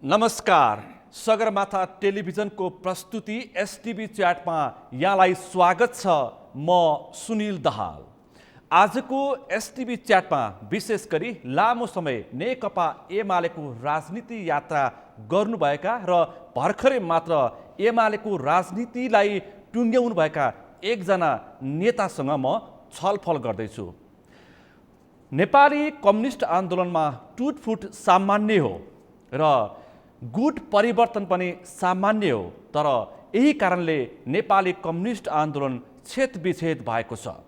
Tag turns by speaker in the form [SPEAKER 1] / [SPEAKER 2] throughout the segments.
[SPEAKER 1] नमस्कार, सगरमाथा टेलिभिजनको प्रस्तुति एसटिभी च्याटमा यहाँलाई स्वागत छ। म सुनिल दाहाल। आजको एसटिभी च्याटमा विशेष गरी लामो समय नेकपा एमालेको राजनीति यात्रा गर्नुभएका र भर्खरै मात्र एमालेको राजनीतिलाई टुङ्ग्याउनुभएका एकजना नेतासँग म छलफल गर्दैछु। नेपाली कम्युनिस्ट आन्दोलनमा टुटफुट सामान्य हो र गुट परिवर्तन पनि सामान्य हो, तर यही कारणले नेपाली कम्युनिस्ट आन्दोलन छेदविच्छेद भएको छ।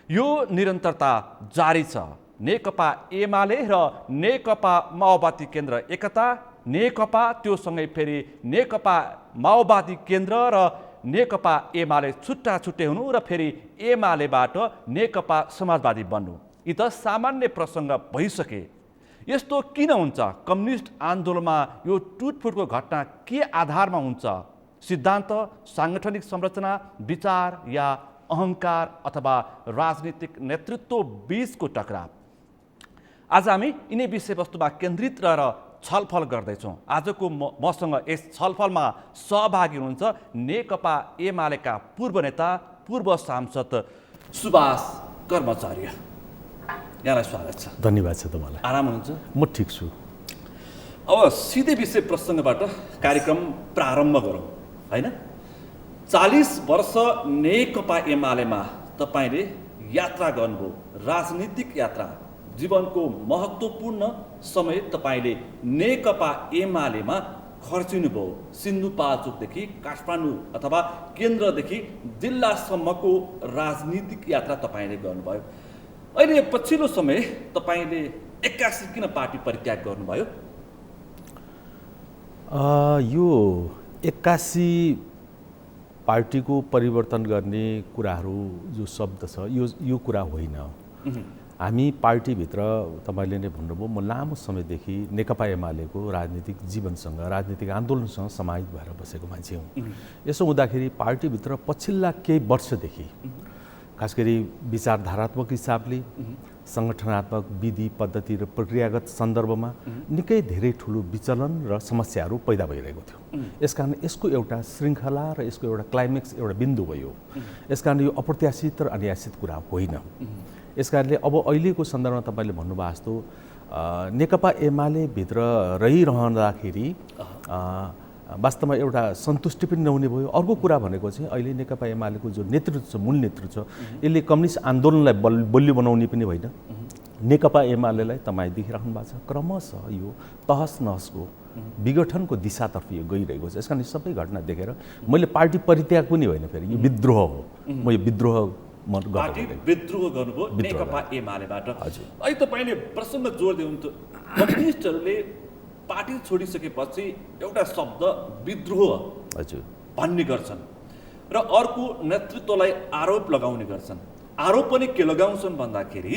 [SPEAKER 1] यो निरन्तरता जारी छ। नेकपा एमाले र नेकपा माओवादी केन्द्र एकता, नेकपा त्योसँगै फेरि नेकपा माओवादी केन्द्र र नेकपा एमाले छुट्टा छुट्टै हुनु र फेरि एमालेबाट नेकपा समाजवादी बन्नु, यी त सामान्य प्रसङ्ग भइसके। यस्तो किन हुन्छ? कम्युनिस्ट आन्दोलनमा यो टुटफुटको घटना के आधारमा हुन्छ? सिद्धान्त, साङ्गठनिक संरचना, विचार या अहङ्कार अथवा राजनीतिक नेतृत्व बीचको टकराव? आज हामी यिनै विषयवस्तुमा केन्द्रित रहेर छलफल गर्दैछौँ। आजको मसँग यस छलफलमा सहभागी हुनुहुन्छ नेकपा एमालेका पूर्व नेता, पूर्व सांसद सुभाष कर्मचारी। यहाँलाई स्वागत छ।
[SPEAKER 2] धन्यवाद छ तपाईँलाई।
[SPEAKER 1] आराम हुनुहुन्छ?
[SPEAKER 2] म ठिक छु।
[SPEAKER 1] अब सिधै विषय प्रसङ्गबाट कार्यक्रम प्रारम्भ गरौँ, होइन? 40 वर्ष नेकपा एमालेमा तपाईँले यात्रा गर्नुभयो, राजनीतिक यात्रा, जीवनको महत्त्वपूर्ण समय तपाईँले नेकपा एमालेमा खर्चिनुभयो। सिन्धुपाल्चोकदेखि काठमाडौँ अथवा केन्द्रदेखि जिल्लासम्मको राजनीतिक यात्रा तपाईँले गर्नुभयो। अहिले पछिल्लो समय तपाईँले 81 किन पार्टी परित्याग गर्नुभयो?
[SPEAKER 2] यो 81 पार्टीको परिवर्तन गर्ने कुराहरू जो शब्द छ यो कुरा होइन। हामी पार्टीभित्र तपाईँले नै भन्नुभयो, म लामो समयदेखि नेकपा एमालेको राजनीतिक जीवनसँग, राजनीतिक आन्दोलनसँग समाहित भएर बसेको मान्छे हुँ। यसो हुँदाखेरि पार्टीभित्र पछिल्ला केही वर्षदेखि खास गरी विचारधारात्मक हिसाबले, सङ्गठनात्मक विधि पद्धति र प्रक्रियागत सन्दर्भमा निकै धेरै ठुलो विचलन र समस्याहरू पैदा भइरहेको थियो। यसकारण यसको एउटा श्रृङ्खला र यसको एउटा क्लाइमेक्स, एउटा बिन्दु भयो। यसकारण यो अप्रत्याशित र अनियासित कुरा होइन। यसकारणले अब अहिलेको सन्दर्भमा तपाईँले भन्नुभएको जस्तो नेकपा एमालेभित्र रहिरहँदाखेरि वास्तवमा एउटा सन्तुष्टि पनि नहुने भयो। अर्को कुरा भनेको चाहिँ अहिले नेकपा एमालेको जो नेतृत्व छ, मूल नेतृत्व छ, यसले कम्युनिस्ट आन्दोलनलाई बलियो बनाउने पनि होइन। नेकपा एमालेलाई तपाईँ देखिराख्नु भएको छ क्रमशः यो तहस नहसको विघटनको दिशातर्फ यो गइरहेको छ। यसकारण सबै घटना देखेर मैले पार्टी परित्याग पनि होइन, फेरि यो विद्रोह हो। म यो विद्रोह
[SPEAKER 1] पार्टी विद्रोह गर्नुभयो नेकपा एमालेबाट। हजुर, अहिले तपाईँले प्रसङ्ग जोड दिनुहुन्थ्यो, कम्युनिस्टहरूले पार्टी छोडिसकेपछि एउटा शब्द विद्रोह हजुर भन्ने गर्छन् र अर्को नेतृत्वलाई आरोप लगाउने गर्छन्। आरोप पनि के लगाउँछन् भन्दाखेरि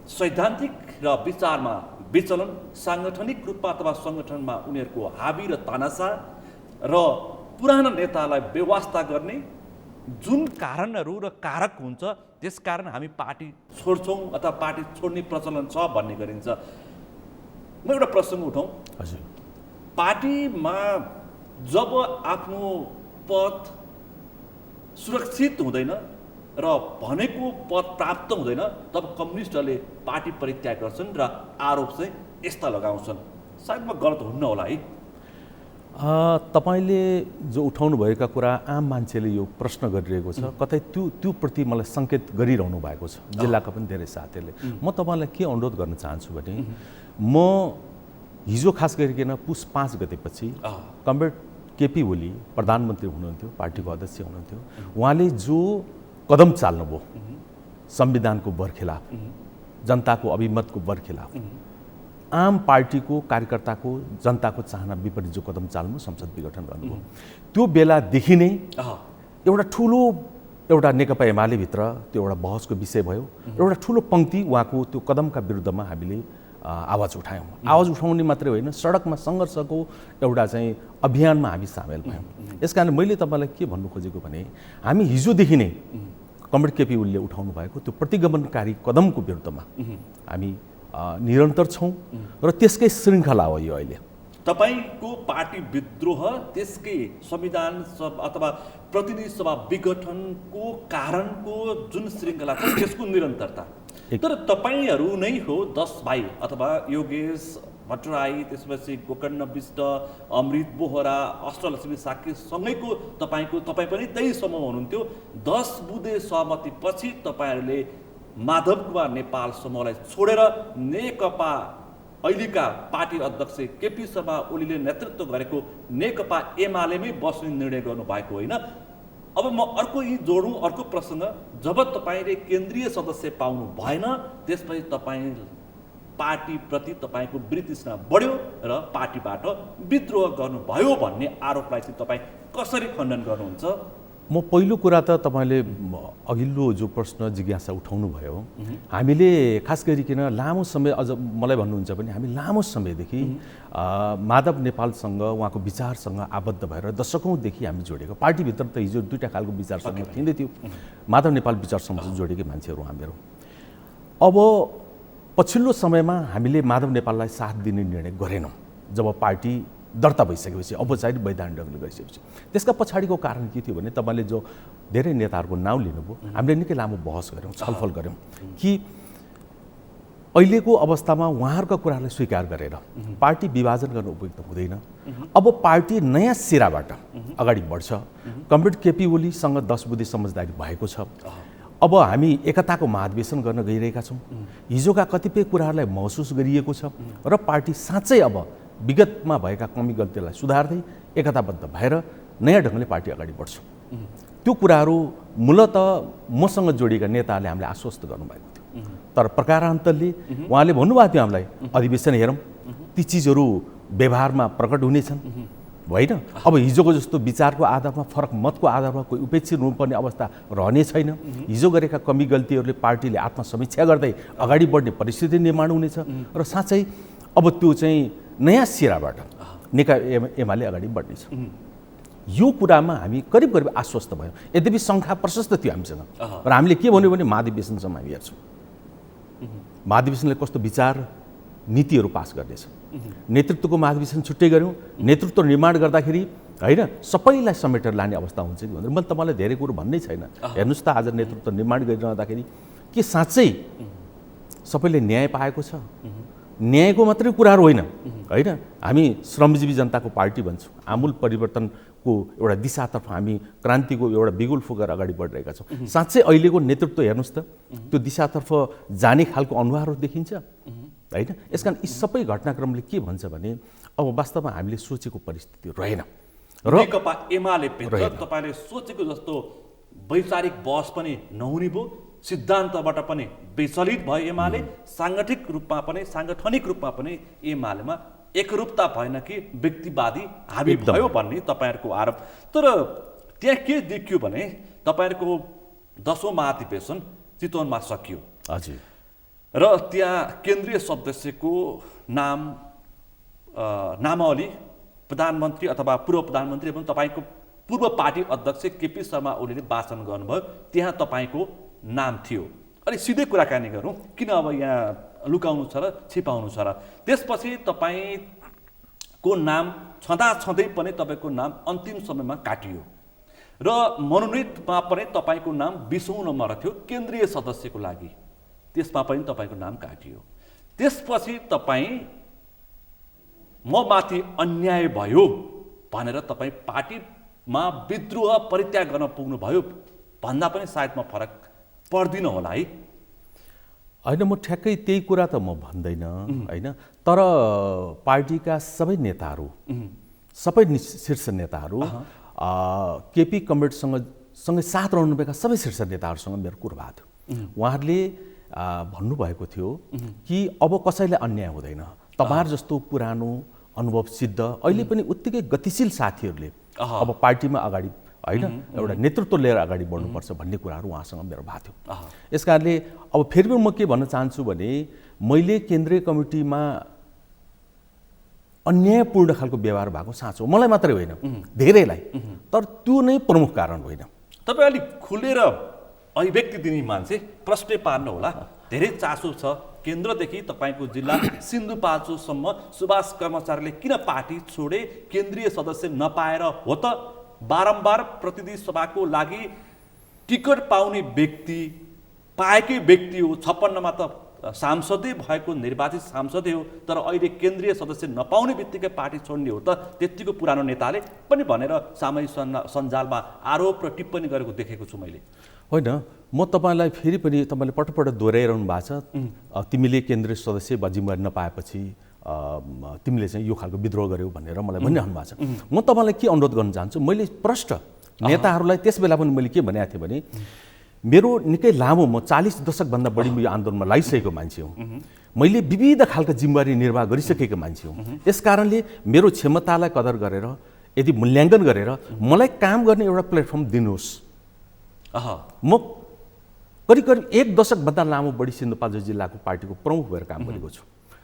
[SPEAKER 1] सैद्धान्तिक र विचारमा विचलन, साङ्गठनिक रूपमा अथवा सङ्गठनमा उनीहरूको हाबी र तानासा र पुराना नेतालाई बेवास्ता गर्ने जुन कारणहरू र कारक हुन्छ, त्यसकारण हामी पार्टी छोड्छौँ अथवा पार्टी छोड्ने प्रचलन छ भन्ने गरिन्छ। म एउटा प्रसङ्ग उठाउँ।
[SPEAKER 2] हजुर,
[SPEAKER 1] पार्टीमा जब आफ्नो पद सुरक्षित हुँदैन र भनेको पद प्राप्त हुँदैन, तब कम्युनिस्टहरूले पार्टी परित्याग गर्छन् र आरोप चाहिँ यस्ता लगाउँछन्। सायद म गलत हुन्न होला है?
[SPEAKER 2] तपाईँले जो उठाउनु भएका कुरा आम मान्छेले यो प्रश्न गरिरहेको छ, कतै त्यो प्रति मलाई सङ्केत गरिरहनु भएको छ, जिल्लाका पनि धेरै साथीहरूले। म तपाईँलाई के अनुरोध गर्न चाहन्छु भने, म हिजो खास गरिकन पुस 5 गतेपछि कमरेड केपी ओली प्रधानमन्त्री हुनुहुन्थ्यो, पार्टीको अध्यक्ष हुनुहुन्थ्यो, उहाँले जो कदम चाल्नुभयो संविधानको बरखिलाफ, जनताको अभिमतको बरखिलाफ, आम पार्टीको कार्यकर्ताको, जनताको चाहना विपरीत जो कदम चाल्नु, संसद विघटन गर्नुभयो, त्यो बेलादेखि नै एउटा ठुलो एउटा नेकपा एमालेभित्र त्यो एउटा बहसको विषय भयो। एउटा ठुलो पङ्क्ति उहाँको त्यो कदमका विरुद्धमा हामीले आवाज उठायौँ। आवाज उठाउने मात्रै होइन, सडकमा सङ्घर्षको एउटा चाहिँ अभियानमा हामी सामेल भयौँ। यसकारण मैले तपाईँलाई के भन्नु खोजेको भने, हामी हिजोदेखि नै कमरेड केपी ओलीले उठाउनु भएको त्यो प्रतिगमनकारी कदमको विरुद्धमा हामी निरन्तर छौँ र त्यसकै श्रृङ्खला हो यो अहिले।
[SPEAKER 1] तपाईको पार्टी विद्रोह त्यसकै संविधान सभा अथवा प्रतिनिधि सभा विघटनको कारणको जुन श्रृङ्खला छ त्यसको निरन्तरता। तर तपाईहरू नै हो 10 भाइ अथवा योगेश भट्टराई, त्यसपछि गोकर्ण विष्ट, अमृत बोहरा, अष्टलक्ष्मी साक्य सँगैको तपाईँ पनि त्यही समूह हुनुहुन्थ्यो। 10 बुँदे सहमतिपछि तपाईँहरूले माधव कुमार नेपाल समूहलाई छोडेर नेकपा अहिलेका पार्टी अध्यक्ष केपी शर्मा ओलीले नेतृत्व गरेको नेकपा एमालेमै बस्ने निर्णय गर्नुभएको होइन। अब म अर्को यी जोडौँ अर्को प्रसङ्ग, जब तपाईँले केन्द्रीय सदस्य पाउनु भएन त्यसपछि तपाईँ पार्टीप्रति तपाईँको वृत्तृष्णा बढ्यो र पार्टीबाट विद्रोह गर्नुभयो भन्ने आरोपलाई चाहिँ तपाईँ कसरी खण्डन गर्नुहुन्छ?
[SPEAKER 2] म पहिलो कुरा त तपाईँले अघिल्लो जो प्रश्न जिज्ञासा उठाउनु भयो, हामीले खास गरिकन लामो समय, अझ मलाई भन्नुहुन्छ भने हामी लामो समयदेखि माधव नेपालसँग उहाँको विचारसँग आबद्ध भएर दशकौँदेखि हामी जोडेको, पार्टीभित्र त हिजो दुईवटा खालको विचारसँग थिँदै थियो, माधव नेपाल विचारसँग जोडेकै मान्छेहरू हामीहरू। अब पछिल्लो समयमा हामीले माधव नेपाललाई साथ दिने निर्णय गरेनौँ जब पार्टी दर्ता भइसकेपछि, औपचारिक वैधानिक ढङ्गले गरिसकेपछि। त्यसका पछाडिको कारण के थियो भने तपाईँले जो धेरै नेताहरूको नाउँ लिनुभयो, हामीले निकै लामो बहस गऱ्यौँ, छलफल गऱ्यौँ कि अहिलेको अवस्थामा उहाँहरूका कुरालाई स्वीकार गरेर पार्टी विभाजन गर्न उपयुक्त हुँदैन। अब पार्टी नयाँ सिराबाट अगाडि बढ्छ। कमरेड केपी ओलीसँग 10 बुँदे समझदारी भएको छ। अब हामी एकताको महाधिवेशन गर्न गइरहेका छौँ। हिजोका कतिपय कुराहरूलाई महसुस गरिएको छ र पार्टी साँच्चै अब विगतमा भएका कमी गल्तीलाई सुधार्दै एकताबद्ध भएर नयाँ ढङ्गले पार्टी अगाडि बढ्छ। त्यो कुराहरू मूलत मसँग जोडिएका नेताहरूले हामीलाई आश्वस्त गर्नुभएको थियो। तर प्रकारान्तरले उहाँले भन्नुभएको थियो हामीलाई अधिवेशन हेरौँ, ती चिजहरू व्यवहारमा प्रकट हुनेछन् होइन। अब हिजोको जस्तो विचारको आधारमा, फरक मतको आधारमा कोही उपेक्षित हुनुपर्ने अवस्था रहने छैन। हिजो गरेका कमी गल्तीहरूले पार्टीले आत्मसमीक्षा गर्दै अगाडि बढ्ने परिस्थिति निर्माण हुनेछ र साँच्चै अब त्यो चाहिँ नयाँ सिराबाट एमाले अगाडि बढ्नेछ। यो कुरामा हामी करिब करिब आश्वस्त भयौँ। यद्यपि सङ्ख्या प्रशस्त थियो हामीसँग र हामीले के भन्यो भने महाधिवेशनसम्म हामी हेर्छौँ, महाधिवेशनले कस्तो विचार नीतिहरू पास गर्नेछ। नेतृत्वको महाधिवेशन छुट्टै गऱ्यौँ, नेतृत्व निर्माण गर्दाखेरि होइन सबैलाई समेटेर लाने अवस्था हुन्छ कि भनेर मैले तपाईँलाई धेरै कुरो भन्नै छैन। हेर्नुहोस् त, आज नेतृत्व निर्माण गरिरहँदाखेरि के साँच्चै सबैले न्याय पाएको छ? न्यायको मात्रै कुराहरू होइन होइन। हामी श्रमजीवी जनताको पार्टी भन्छौँ, आमूल परिवर्तनको एउटा दिशातर्फ हामी क्रान्तिको एउटा बिगुल फुकेर अगाडि बढिरहेका छौँ। साँच्चै अहिलेको नेतृत्व हेर्नुहोस् त, त्यो दिशातर्फ जाने खालको अनुहारहरू देखिन्छ होइन। यसकारण यी सबै घटनाक्रमले के भन्छ भने अब वास्तवमा हामीले सोचेको परिस्थिति रहेन र
[SPEAKER 1] नेकपा एमाले भित्र तपाईँले सोचेको जस्तो वैचारिक बहस पनि नहुने भयो, सिद्धान्तबाट पनि विचलित भयो एमाले, साङ्गठनिक रूपमा पनि एमालेमा एकरूपता भएन कि व्यक्तिवादी हावी भयो भन्ने तपाईँहरूको आरोप। तर त्यहाँ के देखियो भने तपाईँहरूको 10औं महाधिवेशन चितवनमा सकियो।
[SPEAKER 2] हजुर।
[SPEAKER 1] र त्यहाँ केन्द्रीय सदस्यको नामावली प्रधानमन्त्री अथवा पूर्व प्रधानमन्त्री एवं तपाईँको पूर्व पार्टी अध्यक्ष केपी शर्मा ओलीले वाचन गर्नुभयो, त्यहाँ तपाईँको नाम थियो। अलिक सिधै कुराकानी गरौँ, किन अब यहाँ लुकाउनु छ र छिपाउनु छ र? त्यसपछि तपाईँको नाम छँदै पनि तपाईँको नाम अन्तिम समयमा काटियो र मनोनितमा पनि तपाईँको नाम 20औं नम्बरमा थियो केन्द्रीय सदस्यको लागि, त्यसमा पनि तपाईँको नाम काटियो। त्यसपछि तपाईँ म माथि अन्याय भयो भनेर तपाईँ पार्टीमा विद्रोह परित्याग गर्न पुग्नुभयो भन्दा पनि सायद म फरक पर्दिनँ होला है।
[SPEAKER 2] होइन, म ठ्याक्कै त्यही कुरा त म भन्दैन होइन। तर पार्टीका सबै नेताहरू, सबै शीर्ष नेताहरू, केपी कमरेडसँगै साथ रहनुभएका सबै शीर्ष नेताहरूसँग मेरो कुरो भएको थियो। उहाँहरूले भन्नुभएको थियो कि अब कसैलाई अन्याय हुँदैन। तपाईँहरू जस्तो पुरानो अनुभव सिद्ध अहिले पनि उत्तिकै गतिशील साथीहरूले अब पार्टीमा अगाडि होइन एउटा नेतृत्व लिएर अगाडि बढ्नुपर्छ भन्ने कुराहरू उहाँसँग मेरो भएको थियो। यस कारणले अब फेरि पनि म के भन्न चाहन्छु भने मैले केन्द्रीय कमिटीमा अन्यायपूर्ण खालको व्यवहार भएको साँचो मलाई मात्रै होइन, धेरैलाई, तर त्यो नै प्रमुख कारण होइन।
[SPEAKER 1] तपाईँ अलिक खुलेर अभिव्यक्ति दिने मान्छे, प्रश्न पार्नु होला, धेरै चासो छ केन्द्रदेखि तपाईँको जिल्ला सिन्धुपाल्चोकसम्म सुभाष कर्मचारीले किन पार्टी छोडे, केन्द्रीय सदस्य नपाएर हो त? बारम्बार प्रतिनिधि सभाको लागि टिकट पाउने व्यक्ति पाएकै व्यक्ति हो, 56मा त सांसदै भएको निर्वाचित सांसदै हो, तर अहिले केन्द्रीय सदस्य नपाउने बित्तिकै पार्टी छोड्ने हो त? त्यतिको पुरानो नेताले पनि भनेर सामाजिक सञ्जालमा आरोप र टिप्पणी गरेको देखेको छु मैले।
[SPEAKER 2] होइन, म तपाईँलाई फेरि पनि तपाईँले पटक दोहोऱ्याइरहनु भएको छ, तिमीले केन्द्रीय सदस्य वा जिम्मेवारी नपाएपछि तिमीले चाहिँ यो खालको विद्रोह गर्यौ भनेर मलाई भनिरहनु भएको छ। म तपाईँलाई के अनुरोध गर्न चाहन्छु, मैले प्रष्ट नेताहरूलाई त्यस बेला पनि मैले के भनेको थिएँ भने मेरो निकै लामो, म 40 दशकभन्दा बढी यो आन्दोलनमा लागिसकेको मान्छे हुँ, मैले विविध खालका जिम्मेवारी निर्वाह गरिसकेको मान्छे हुँ। यस कारणले मेरो क्षमतालाई कदर गरेर यदि मूल्याङ्कन गरेर मलाई काम गर्ने एउटा प्लेटफर्म दिनुहोस्। म करिब करिब 1 दशकभन्दा लामो बढी सिन्धुपाल्चोक जिल्लाको पार्टीको प्रमुख भएर काम गरेको छु।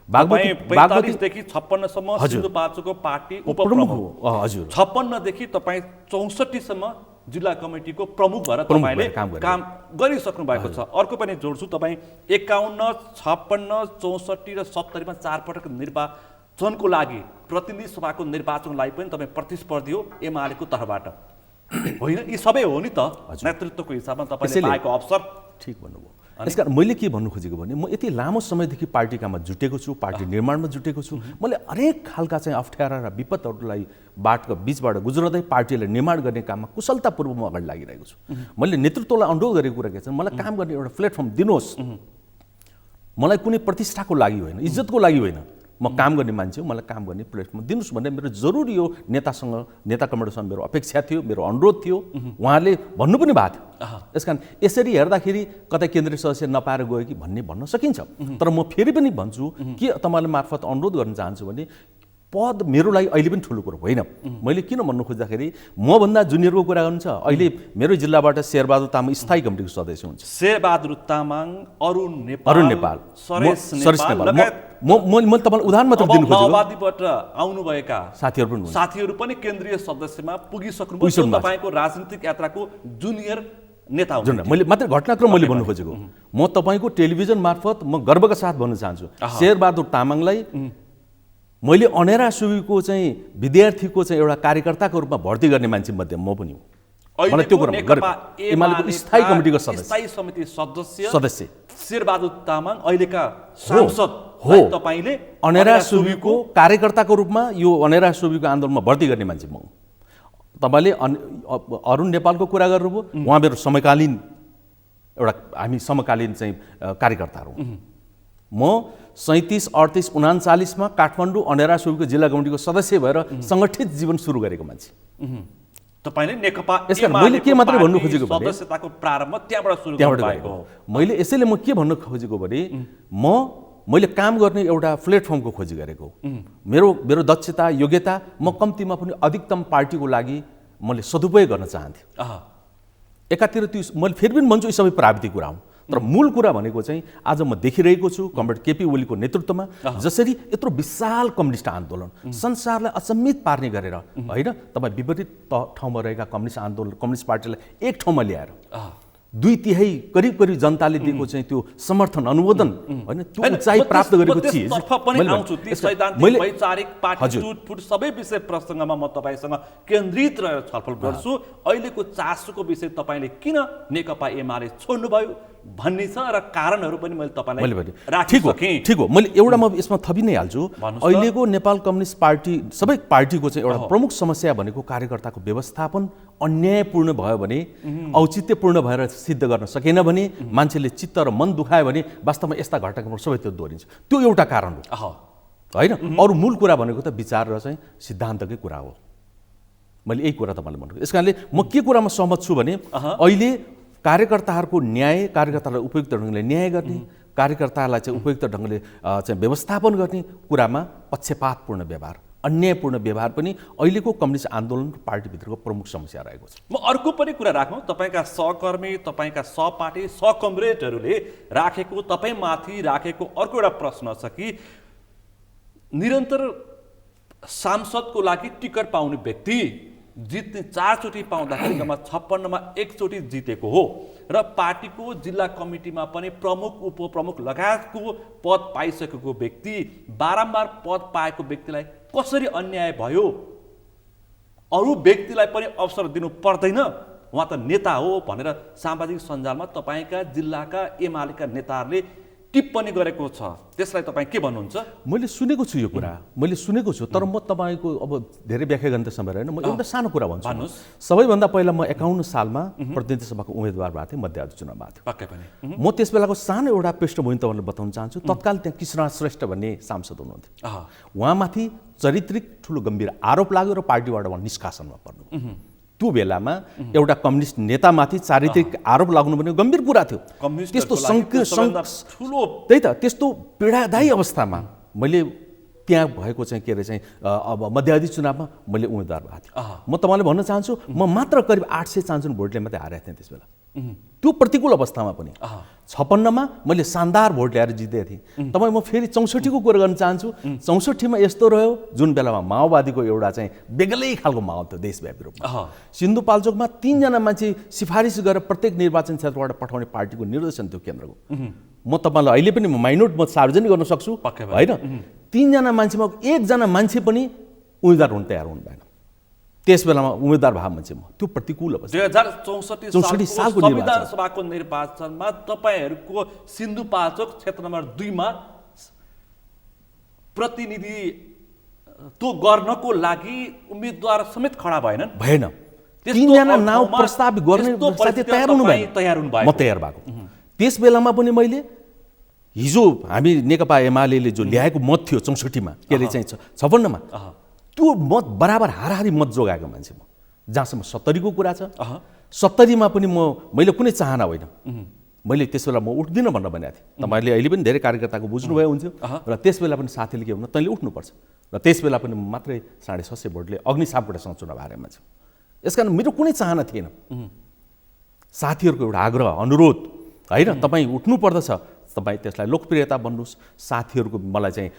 [SPEAKER 1] 45 देखि 56 सम्म सिन्धुपाल्चोकको पार्टी उपप्रमुख हो।
[SPEAKER 2] हजुर,
[SPEAKER 1] 56 देखि तपाईँ 64 सम्म जिल्ला कमिटीको प्रमुख भएर तपाईँले काम गरिसक्नु भएको छ। अर्को पनि जोड्छु, तपाईँ 51, 56, 64 र 70 मा 4 पटक निर्वाचनको लागि प्रतिनिधि सभाको निर्वाचनको लागि पनि तपाईँ प्रतिस्पर्धी हो एमालेको तर्फबाट, होइन? यी सबै हो नि त नेतृत्वको हिसाबमा तपाईँले पाएको अवसर।
[SPEAKER 2] ठिक भन्नुभयो। यसकारण मैले के भन्नु खोजेको भने म यति लामो समयदेखि पार्टी काममा जुटेको छु, पार्टी निर्माणमा जुटेको छु। मैले अनेक खालका चाहिँ अप्ठ्यारा र विपदहरूलाई बाटको बिचबाट गुज्रदै पार्टीलाई निर्माण गर्ने काममा कुशलतापूर्वक म अगाडि लागिरहेको छु। मैले नेतृत्वलाई अनुरोध गरेको कुरा के छ, मलाई काम गर्ने एउटा प्लेटफर्म दिनुहोस्। मलाई कुनै प्रतिष्ठाको लागि होइन, इज्जतको लागि होइन, म काम गर्ने मान्छे हो, मलाई काम गर्ने प्लेटफर्म दिनुहोस् भनेर मेरो जरुरी यो नेता कमान्डरसँग मेरो अपेक्षा थियो, मेरो अनुरोध थियो। उहाँले भन्नु पनि भएको थियो। यसकारण यसरी हेर्दाखेरि कतै केन्द्रीय सदस्य नपाएर गयो कि भन्न सकिन्छ। तर म फेरि पनि भन्छु के तपाईँले मार्फत अनुरोध गर्न चाहन्छु भने पद मेरो लागि अहिले पनि ठुलो कुरो होइन। मैले किन भन्नु खोज्दाखेरि मभन्दा जुनियरको कुरा गर्नु छ, अहिले मेरो जिल्लाबाट शेरबहादुर तामाङ स्थायी कमिटीको सदस्य हुन्छ।
[SPEAKER 1] शेरबहादुर तामाङ, अरुण नेपाल,
[SPEAKER 2] मैले तपाईँलाई उदाहरण मात्र दिनु खोजेको।
[SPEAKER 1] माओवादीबाट आउनुभएका साथीहरू पनि केन्द्रीय सदस्यमा पुगिसक्नुभयो। तपाईँको राजनीतिक यात्राको जुनियर नेता हुनुहुन्छ।
[SPEAKER 2] मैले मात्र घटनाक्रम मैले भन्नु खोजेको। म तपाईँको टेलिभिजन मार्फत म गर्वका साथ भन्न चाहन्छु, शेरबहादुर तामाङलाई मैले अनेरा सुबीको चाहिँ विद्यार्थीको चाहिँ एउटा कार्यकर्ताको रूपमा भर्ती गर्ने मान्छे मध्ये म पनि हुँ। मलाई त्यो कुरा एमालेको स्थायी कमिटीको
[SPEAKER 1] स्थायी समिति सदस्य शेरबहादुर तामाङ अहिलेका सांसद
[SPEAKER 2] हो।
[SPEAKER 1] तपाईले
[SPEAKER 2] अनेरा सुबीको कार्यकर्ताको रूपमा यो अनेरा सुबीको आन्दोलनमा भर्ती गर्ने मान्छे म हुँ। तपाईँले अरुण नेपालको कुरा गर्नुभयो, उहाँ मेरो समकालीन एउटा हामी समकालीन चाहिँ कार्यकर्ताहरू हौँ। म 37, 38, 39 मा काठमाडौँ अनेरा सुबीको जिल्ला कमिटीको सदस्य भएर सङ्गठित जीवन सुरु गरेको मान्छे।
[SPEAKER 1] तपाईले नेकपा
[SPEAKER 2] मैले के मात्रै भन्नु खोजेको भने
[SPEAKER 1] सदस्यताको प्रारम्भ त्यहाँबाट सुरु भएको हो।
[SPEAKER 2] मैले यसैले म के भन्नु खोजेको भने मैले काम गर्ने एउटा प्लेटफर्मको खोजी गरेको। मेरो दक्षता योग्यता म कम्तीमा पनि अधिकतम पार्टीको लागि मैले सदुपयोग गर्न चाहन्थेँ। एकातिर त्यो मैले फेरि पनि भन्छु यी सबै प्राविधिक कुरा हुन्, तर मूल कुरा भनेको चाहिँ आज म देखिरहेको छु कमरेड केपी ओलीको नेतृत्वमा जसरी यत्रो विशाल कम्युनिस्ट आन्दोलन संसारलाई अचम्मित पार्ने गरेर होइन, तपाईँ विपरीत ठाउँमा रहेका कम्युनिस्ट पार्टीलाई एक ठाउँमा ल्याएर 2/3 करिब जनताले दिएको चाहिँ त्यो समर्थन अनुमोदन होइन, त्यो उचाइ प्राप्त गरेको चिज
[SPEAKER 1] मैले वैचारिक पार्टी टुटफुट सबै विषय प्रसङ्गमा म तपाईँसँग केन्द्रित रहेर छलफल गर्छु। अहिलेको चासोको विषय तपाईँले किन नेकपा एमाले छोड्नुभयो भन्ने छ र कारणहरू पनि मैले तपाईँलाई राखिसकेँ।
[SPEAKER 2] ठिक हो, मैले एउटा म यसमा थपि नै हाल्छु। अहिलेको नेपाल कम्युनिस्ट पार्टी सबै पार्टीको चाहिँ एउटा प्रमुख समस्या भनेको कार्यकर्ताको व्यवस्थापन अन्यायपूर्ण भयो भने, औचित्यपूर्ण भएर सिद्ध गर्न सकेन भने, मान्छेले चित्त र मन दुखायो भने वास्तवमा यस्ता घटनाक्रम सबै त्यो दोहोरिन्छ। त्यो एउटा कारण हो होइन। अरू मूल कुरा भनेको त विचार र चाहिँ सिद्धान्तकै कुरा हो। मैले यही कुरा तपाईँलाई भन्नु। यस कारणले म के कुरामा सहमत छु भने अहिले कार्यकर्ताहरूको न्याय, कार्यकर्तालाई उपयुक्त ढङ्गले न्याय गर्ने, कार्यकर्तालाई चाहिँ उपयुक्त ढङ्गले चाहिँ व्यवस्थापन गर्ने कुरामा पक्षपातपूर्ण व्यवहार, अन्यायपूर्ण व्यवहार पनि अहिलेको कम्युनिस्ट आन्दोलन पार्टीभित्रको प्रमुख समस्या रहेको छ।
[SPEAKER 1] म अर्को पनि कुरा राखौँ, तपाईँका सहकर्मी, तपाईँका सहपाठी, सहकमरेडहरूले राखेको, तपाईँमाथि राखेको अर्को एउटा प्रश्न छ कि निरन्तर सांसदको लागि टिकट पाउने व्यक्ति जित्ने 4 चोटि पाउँदाखेरिमा 56 मा एकचोटि जितेको हो र पार्टीको जिल्ला कमिटीमा पनि प्रमुख उपप्रमुख लगायतको पद पाइसकेको व्यक्ति बारम्बार पद पाएको व्यक्तिलाई कसरी अन्याय भयो? अरू व्यक्तिलाई पनि अवसर दिनु पर्दैन? उहाँ त नेता हो भनेर सामाजिक सञ्जालमा तपाईँका जिल्लाका एमालेका नेताहरूले टिप्पणी गरेको छ। त्यसलाई तपाईँ के भन्नुहुन्छ?
[SPEAKER 2] मैले सुनेको छु यो कुरा, मैले सुनेको छु, तर म तपाईँको अब धेरै व्याख्या गर्ने समय रहेन। म एउटा सानो कुरा भन्छु।
[SPEAKER 1] भन्नुहोस्।
[SPEAKER 2] सबैभन्दा पहिला म 51 सालमा प्रतिनिधि सभाको उम्मेदवार भएको थिएँ, मध्यावधि चुनाव भएको थियो।
[SPEAKER 1] पक्कै पनि।
[SPEAKER 2] म त्यस बेलाको सानो एउटा पृष्ठभूमि तपाईँलाई बताउन चाहन्छु। तत्काल त्यहाँ कृष्णराज श्रेष्ठ भन्ने सांसद हुनुहुन्थ्यो। उहाँमाथि चारित्रिक ठुलो गम्भीर आरोप लाग्यो र पार्टीबाट उहाँ निष्कासनमा पर्नु। त्यो बेलामा एउटा कम्युनिस्ट नेतामाथि चारित्रिक आरोप लाग्नु पनि गम्भीर कुरा थियो। त्यस्तो त्यही त त्यस्तो पीडादायी अवस्थामा मैले त्यहाँ भएको चाहिँ के अरे चाहिँ अब मध्यावधि चुनावमा मैले उम्मेदवार भएको थिएँ। म तपाईँलाई भन्न चाहन्छु, म मात्र करिब 800 भोटले मात्रै हारेको थिएँ त्यस बेला। त्यो प्रतिकूल अवस्थामा पनि 56 मा मैले शानदार भोट ल्याएर जितेको थिएँ। तपाईँ म फेरि 64 को कुरा गर्न चाहन्छु। 64 मा यस्तो रह्यो जुन बेलामा माओवादीको एउटा चाहिँ बेग्लै खालको माहौल थियो देशव्यापी रूपमा। सिन्धुपाल्चोकमा 3 जना मान्छे सिफारिस गरेर प्रत्येक निर्वाचन क्षेत्रबाट पठाउने पार्टीको निर्देशन थियो केन्द्रको। म तपाईँलाई अहिले पनि म माइनोट म सार्वजनिक गर्न सक्छु होइन। 3 जना मान्छेमा 1 जना मान्छे पनि उम्मेदवार हुन तयार हुनु भएन। त्यस बेलामा उम्मेदवार भए मान्छे म। त्यो प्रतिकूल अवस्था
[SPEAKER 1] 2064 सालको संविधान सभाको निर्वाचनमा तपाईहरूको सिन्धुपाल्चोक क्षेत्र नम्बर 2 मा प्रतिनिधित्व गर्नको लागि उम्मेदवार समेत खडा भएनन्।
[SPEAKER 2] भएन। 3 जना नाउँ प्रस्ताव गर्ने साथै तयार हुनु भएन। म तयार भएको। त्यस बेलामा पनि मैले हिजो हामी नेकपा एमाले जो ल्याएको मत थियो 64 मा के अरे चाहिँ 56 मा त्यो मत बराबर हाराहारी मत जोगाएको मान्छे म। जहाँसम्म 70 को कुरा छ, 70 मा पनि मैले कुनै चाहना होइन। मैले त्यस बेला म उठ्दिनँ भनेर भनेको थिएँ। तपाईँले अहिले पनि धेरै कार्यकर्ताको बुझ्नुभयो हुन्थ्यो र त्यस बेला पनि साथीले के भन्नु तैँले उठ्नुपर्छ र त्यस बेला पनि मात्रै 650 भोटले अग्नि सापकोटासँग चुनाव हारे मान्छे। यसकारण मेरो कुनै चाहना थिएन। साथीहरूको एउटा आग्रह अनुरोध होइन, तपाईँ उठ्नु पर्दछ, तपाईँ त्यसलाई लोकप्रियता भन्नुहोस्, साथीहरूको मलाई चाहिँ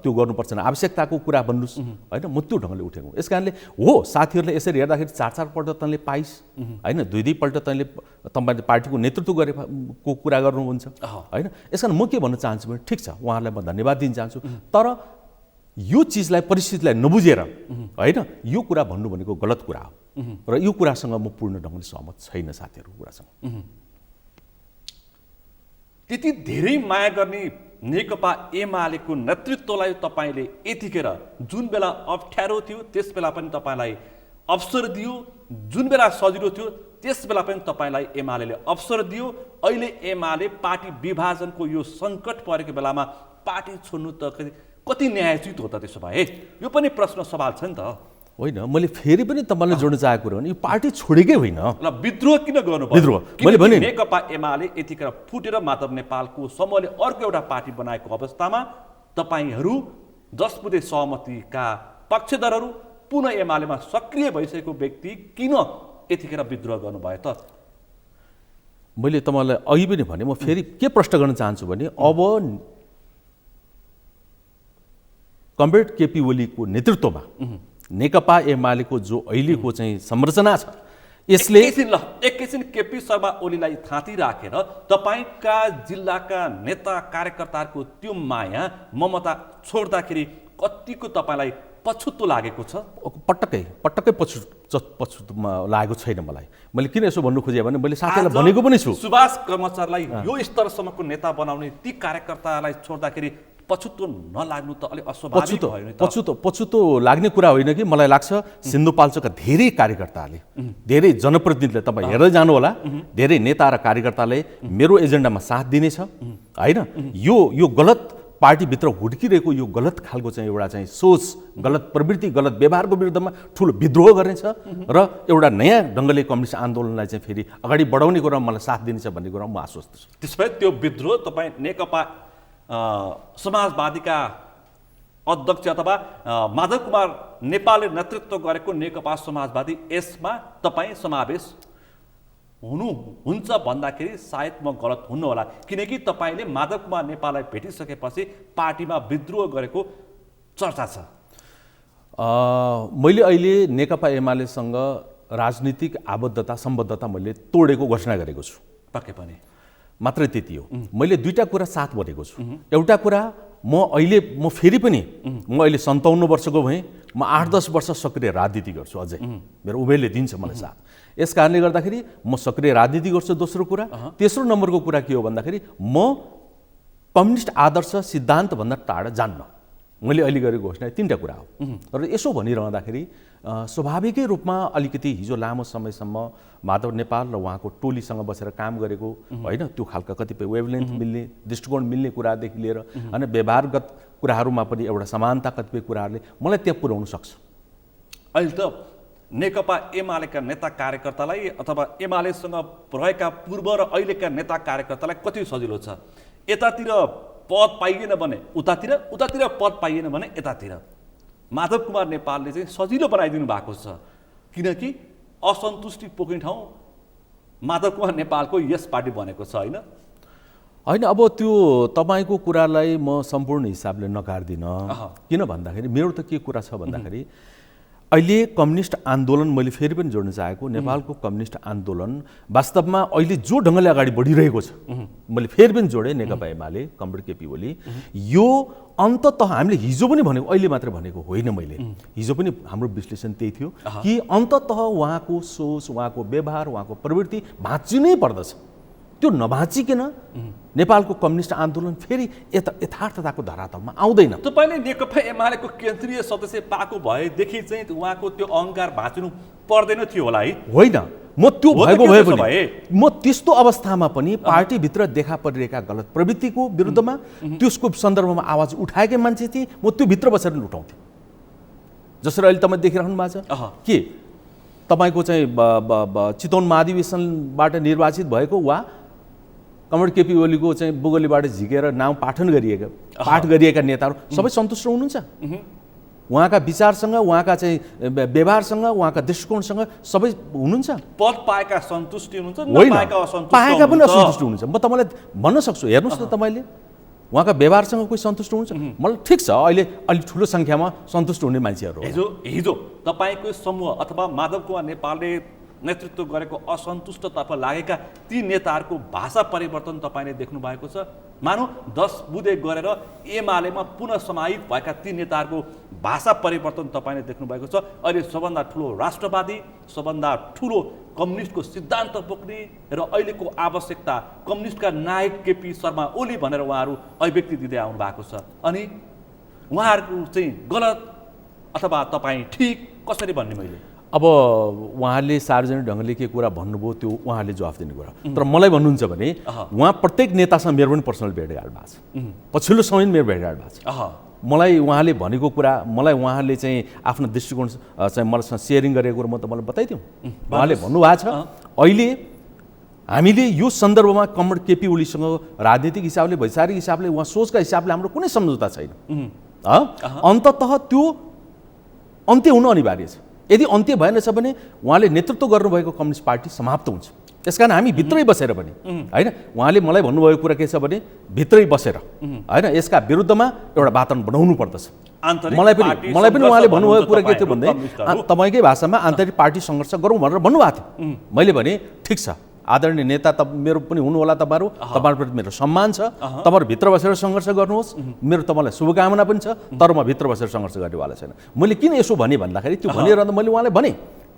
[SPEAKER 2] त्यो गर्नुपर्छ आवश्यकताको कुरा भन्नुहोस् होइन। म त्यो ढङ्गले उठेको। यस कारणले हो साथीहरूले यसरी हेर्दाखेरि 4-4 पल्ट तैँले पाइस् होइन, 2-2 पल्ट तैँले तपाईँले पार्टीको नेतृत्व गरेको कुरा गर्नुहुन्छ होइन। यस कारण म के भन्न चाहन्छु भने ठिक छ, उहाँहरूलाई म धन्यवाद दिन चाहन्छु, तर यो चिजलाई परिस्थितिलाई नबुझेर होइन यो कुरा भन्नु भनेको गलत कुरा हो र यो कुरासँग म पूर्ण ढङ्गले सहमत छैन साथीहरूको कुरासँग।
[SPEAKER 1] त्यति धेरै माया गर्ने नेकपा एमालेको नेतृत्वलाई तपाईँले यतिखेर जुन बेला अप्ठ्यारो थियो त्यस बेला पनि तपाईँलाई अवसर दियो, जुन बेला सजिलो थियो त्यस बेला पनि तपाईँलाई एमालेले अवसर दियो। अहिले एमाले पार्टी विभाजनको यो सङ्कट परेको बेलामा पार्टी छोड्नु त कति न्यायोचित हो त? त्यसो भए यो पनि प्रश्न सवाल छ नि त।
[SPEAKER 2] होइन, मैले फेरि पनि तपाईँले जोड्न चाहेको कुरो भने यो पार्टी छोडेकै होइन।
[SPEAKER 1] ल विद्रोह किन गर्नु पर्यो?
[SPEAKER 2] विद्रोह मैले भने
[SPEAKER 1] नेकपा एमाले यतिखेर फुटेर माधव नेपालको समूहले अर्को एउटा पार्टी बनाएको अवस्थामा तपाईँहरू 10 बुँदे सहमतिका पक्षधरहरू पुनः एमालेमा सक्रिय भइसकेको व्यक्ति किन यतिखेर विद्रोह गर्नुभयो त?
[SPEAKER 2] मैले तपाईँलाई अघि पनि भने, म फेरि के प्रश्न गर्न चाहन्छु भने अब कमरेड केपी ओलीको नेतृत्वमा नेकपा एमालेको जो अहिलेको चाहिँ संरचना छ यसले
[SPEAKER 1] एकैछिन केपी शर्मा ओलीलाई थाँती राखेर तपाईँका जिल्लाका नेता कार्यकर्ताहरूको त्यो माया ममता छोड्दाखेरि कतिको तपाईँलाई पछुतो लागेको छ?
[SPEAKER 2] पटक्कै पछुतोमा लागेको छैन मलाई। मैले किन यसो भन्नु खोजेँ भने मैले साथीलाई भनेको पनि छु,
[SPEAKER 1] सुभाष कर्मचारीलाई यो स्तरसम्मको नेता बनाउने ती कार्यकर्तालाई छोड्दाखेरि पछुतो नलाग्नु त अलिक अस्वाभाविक भयो नि त।
[SPEAKER 2] पछुतो लाग्ने कुरा होइन कि मलाई लाग्छ सिन्धुपाल्चोकका धेरै कार्यकर्ताले, धेरै जनप्रतिनिधिले, तपाईँ हेर्दै जानु होला, धेरै नेता र कार्यकर्ताले मेरो एजेन्डामा साथ दिनेछ होइन। यो गलत पार्टीभित्र हुर्किरहेको यो गलत खालको चाहिँ एउटा चाहिँ सोच, गलत प्रवृत्ति, गलत व्यवहारको विरुद्धमा ठुलो विद्रोह गर्नेछ र एउटा नयाँ ढङ्गले कम्युनिस्ट आन्दोलनलाई चाहिँ फेरि अगाडि बढाउने कुरामा मलाई साथ दिनेछ भन्ने कुरामा म आश्वस्त छु।
[SPEAKER 1] त्यसपछि त्यो विद्रोह तपाईँ नेकपा समाजवादीका अध्यक्ष अथवा माधव कुमार नेपालले नेतृत्व गरेको नेकपा समाजवादी यसमा तपाईँ समावेश हुनुहुन्छ भन्दाखेरि सायद म गलत हुन्न होला, किनकि तपाईँले माधव कुमार नेपाललाई भेटिसकेपछि पार्टीमा विद्रोह गरेको चर्चा छ।
[SPEAKER 2] मैले अहिले नेकपा एमालेसँग राजनीतिक आबद्धता सम्बद्धता मैले तोडेको घोषणा गरेको छु।
[SPEAKER 1] पक्कै पनि
[SPEAKER 2] मात्रै त्यति हो। मैले दुईटा कुरा साथ भनेको छु। एउटा कुरा म फेरि पनि म अहिले 57 वर्षको भएँ, म 8-10 वर्ष सक्रिय राजनीति गर्छु अझै, मेरो उमेरले दिन्छ मलाई साथ। यस कारणले गर्दाखेरि म सक्रिय राजनीति गर्छु। दोस्रो कुरा, तेस्रो नम्बरको कुरा के हो भन्दाखेरि म कम्युनिस्ट आदर्श सिद्धान्तभन्दा टाढा जान्न। मैले अहिले गरेको घोषणा तीनटा कुरा हो। तर यसो भनिरहँदाखेरि स्वाभाविकै रूपमा अलिकति हिजो लामो समयसम्म माधव नेपाल र उहाँको टोलीसँग बसेर काम गरेको होइन, त्यो खालका कतिपय वेभलेन्थ मिल्ने, दृष्टिकोण मिल्ने कुरादेखि लिएर होइन व्यवहारगत कुराहरूमा पनि एउटा समानता कतिपय कुराहरूले मलाई त्यहाँ पुर्याउन सक्छ।
[SPEAKER 1] अहिले त नेकपा एमालेका नेता कार्यकर्तालाई अथवा एमालेसँग रहेका पूर्व र अहिलेका नेता कार्यकर्तालाई कति सजिलो छ? यतातिर पद पाइएन भने उतातिर, उतातिर पद पाइएन भने यतातिर। माधव कुमार नेपालले चाहिँ सजिलो बनाइदिनु भएको छ, किनकि असन्तुष्टि पोख्ने ठाउँ माधव कुमार नेपालको यस पार्टी बनेको छ होइन।
[SPEAKER 2] होइन, अब त्यो तपाईँको कुरालाई म सम्पूर्ण हिसाबले नकार्दिनँ। किन भन्दाखेरि मेरो त के कुरा छ भन्दाखेरि अहिले कम्युनिस्ट आन्दोलन, मैले फेरि पनि जोड्न चाहेको, नेपालको कम्युनिस्ट आन्दोलन वास्तवमा अहिले जो ढङ्गले अगाडि बढिरहेको छ, मैले फेरि पनि जोडेँ नेकपा एमाले, कमरेड केपी ओली, यो अन्ततः हामीले हिजो पनि भनेको, अहिले मात्र भनेको होइन, मैले हिजो पनि हाम्रो विश्लेषण त्यही थियो कि अन्ततः उहाँको सोच, उहाँको व्यवहार, उहाँको प्रवृत्ति भाँचिनै पर्दछ। त्यो नभाँचिकन नेपालको कम्युनिस्ट आन्दोलन फेरि यथार्थताको धरातलमा आउँदैन।
[SPEAKER 1] तपाईँले नेकपा एमालेको केन्द्रीय सदस्य पाएको भएदेखि चाहिँ उहाँको त्यो अहङ्कार भाँचिनु पर्दैन थियो होला है?
[SPEAKER 2] होइन, म त्यो भएको भए पनि म त्यस्तो अवस्थामा पनि पार्टीभित्र देखा परिरहेका गलत प्रवृत्तिको विरुद्धमा त्यसको सन्दर्भमा आवाज उठाएकै मान्छे थिएँ। म त्यो भित्र बसेर लुटाउँथेँ। जसरी अहिले तपाईँ देखिरहनु भएको छ के तपाईँको चाहिँ चितवन महाधिवेशनबाट निर्वाचित भएको वा कमरेड केपी ओलीको चाहिँ बुगलीबाट झिकेर नाउँ पाठ गरिएका नेताहरू सबै सन्तुष्ट हुनुहुन्छ? उहाँका विचारसँग, उहाँका चाहिँ व्यवहारसँग, उहाँका दृष्टिकोणसँग सबै हुनुहुन्छ?
[SPEAKER 1] पद पाएका सन्तुष्टि हुनुहुन्छ?
[SPEAKER 2] पाएका पनि असन्तुष्ट हुनुहुन्छ। म तपाईँलाई भन्न सक्छु, हेर्नुहोस् न, तपाईँले उहाँका व्यवहारसँग कोही सन्तुष्ट हुनुहुन्छ? मलाई ठिक छ, अहिले अलिक ठुलो सङ्ख्यामा सन्तुष्ट हुने मान्छेहरू
[SPEAKER 1] हिजो तपाईँको समूह अथवा माधव कुमार नेपालले नेतृत्व गरेको असन्तुष्टतर्फ लागेका ती नेताहरूको भाषा परिवर्तन तपाईँले देख्नु भएको छ। मानौ 10 बुँदे गरेर एमालेमा पुनः समाहित भएका ती नेताहरूको भाषा परिवर्तन तपाईँले देख्नु भएको छ। अहिले सबभन्दा ठुलो राष्ट्रवादी, सबभन्दा ठुलो कम्युनिस्टको सिद्धान्त बोक्ने र अहिलेको आवश्यकता कम्युनिस्टका नायक केपी शर्मा ओली भनेर उहाँहरू अभिव्यक्ति दिँदै आउनु भएको छ। अनि उहाँहरूको चाहिँ गलत अथवा तपाईँ ठिक कसरी भन्ने? मैले
[SPEAKER 2] अब उहाँले सार्वजनिक ढङ्गले के कुरा भन्नुभयो त्यो उहाँले जवाफ दिने कुरा। तर मलाई भन्नुहुन्छ भने उहाँ प्रत्येक नेतासँग मेरो पनि पर्सनल भेटघाट भएको छ, पछिल्लो समय मेरो भेटघाट भएको छ। मलाई उहाँले भनेको कुरा, मलाई उहाँले चाहिँ आफ्नो दृष्टिकोण चाहिँ मलाईसँग सेयरिङ गरेको कुरा म त मलाई बताइदिउँ। उहाँले भन्नुभएको छ अहिले हामीले यो सन्दर्भमा कमरेड केपी ओलीसँग राजनीतिक हिसाबले, वैचारिक हिसाबले, उहाँ सोचका हिसाबले हाम्रो कुनै सम्झौता छैन। अन्ततः त्यो अन्त्य हुनु अनिवार्य छ। यदि अन्त्य भएनछ भने उहाँले नेतृत्व गर्नुभएको कम्युनिस्ट पार्टी समाप्त हुन्छ। त्यसकारण हामी भित्रै बसेर पनि होइन, उहाँले मलाई भन्नुभएको कुरा के छ भने भित्रै बसेर होइन यसका विरुद्धमा एउटा वातावरण बनाउनु पर्दछ। मलाई पनि उहाँले भन्नुभएको कुरा के थियो भन्दै तपाईँकै भाषामा आन्तरिक पार्टी सङ्घर्ष गरौँ भनेर भन्नुभएको थियो। मैले भने ठिक छ, आदरणीय नेता मेरो पनि हुनुहोला, तपाईँहरूप्रति मेरो सम्मान छ, तपाईँहरू भित्र बसेर सङ्घर्ष गर्नुहोस्, मेरो तपाईँलाई शुभकामना पनि छ, तर म भित्र बसेर सङ्घर्ष गर्नेवाला छैन। मैले किन यसो भने भन्दाखेरि त्यो भनिरहँदा मैले उहाँलाई भने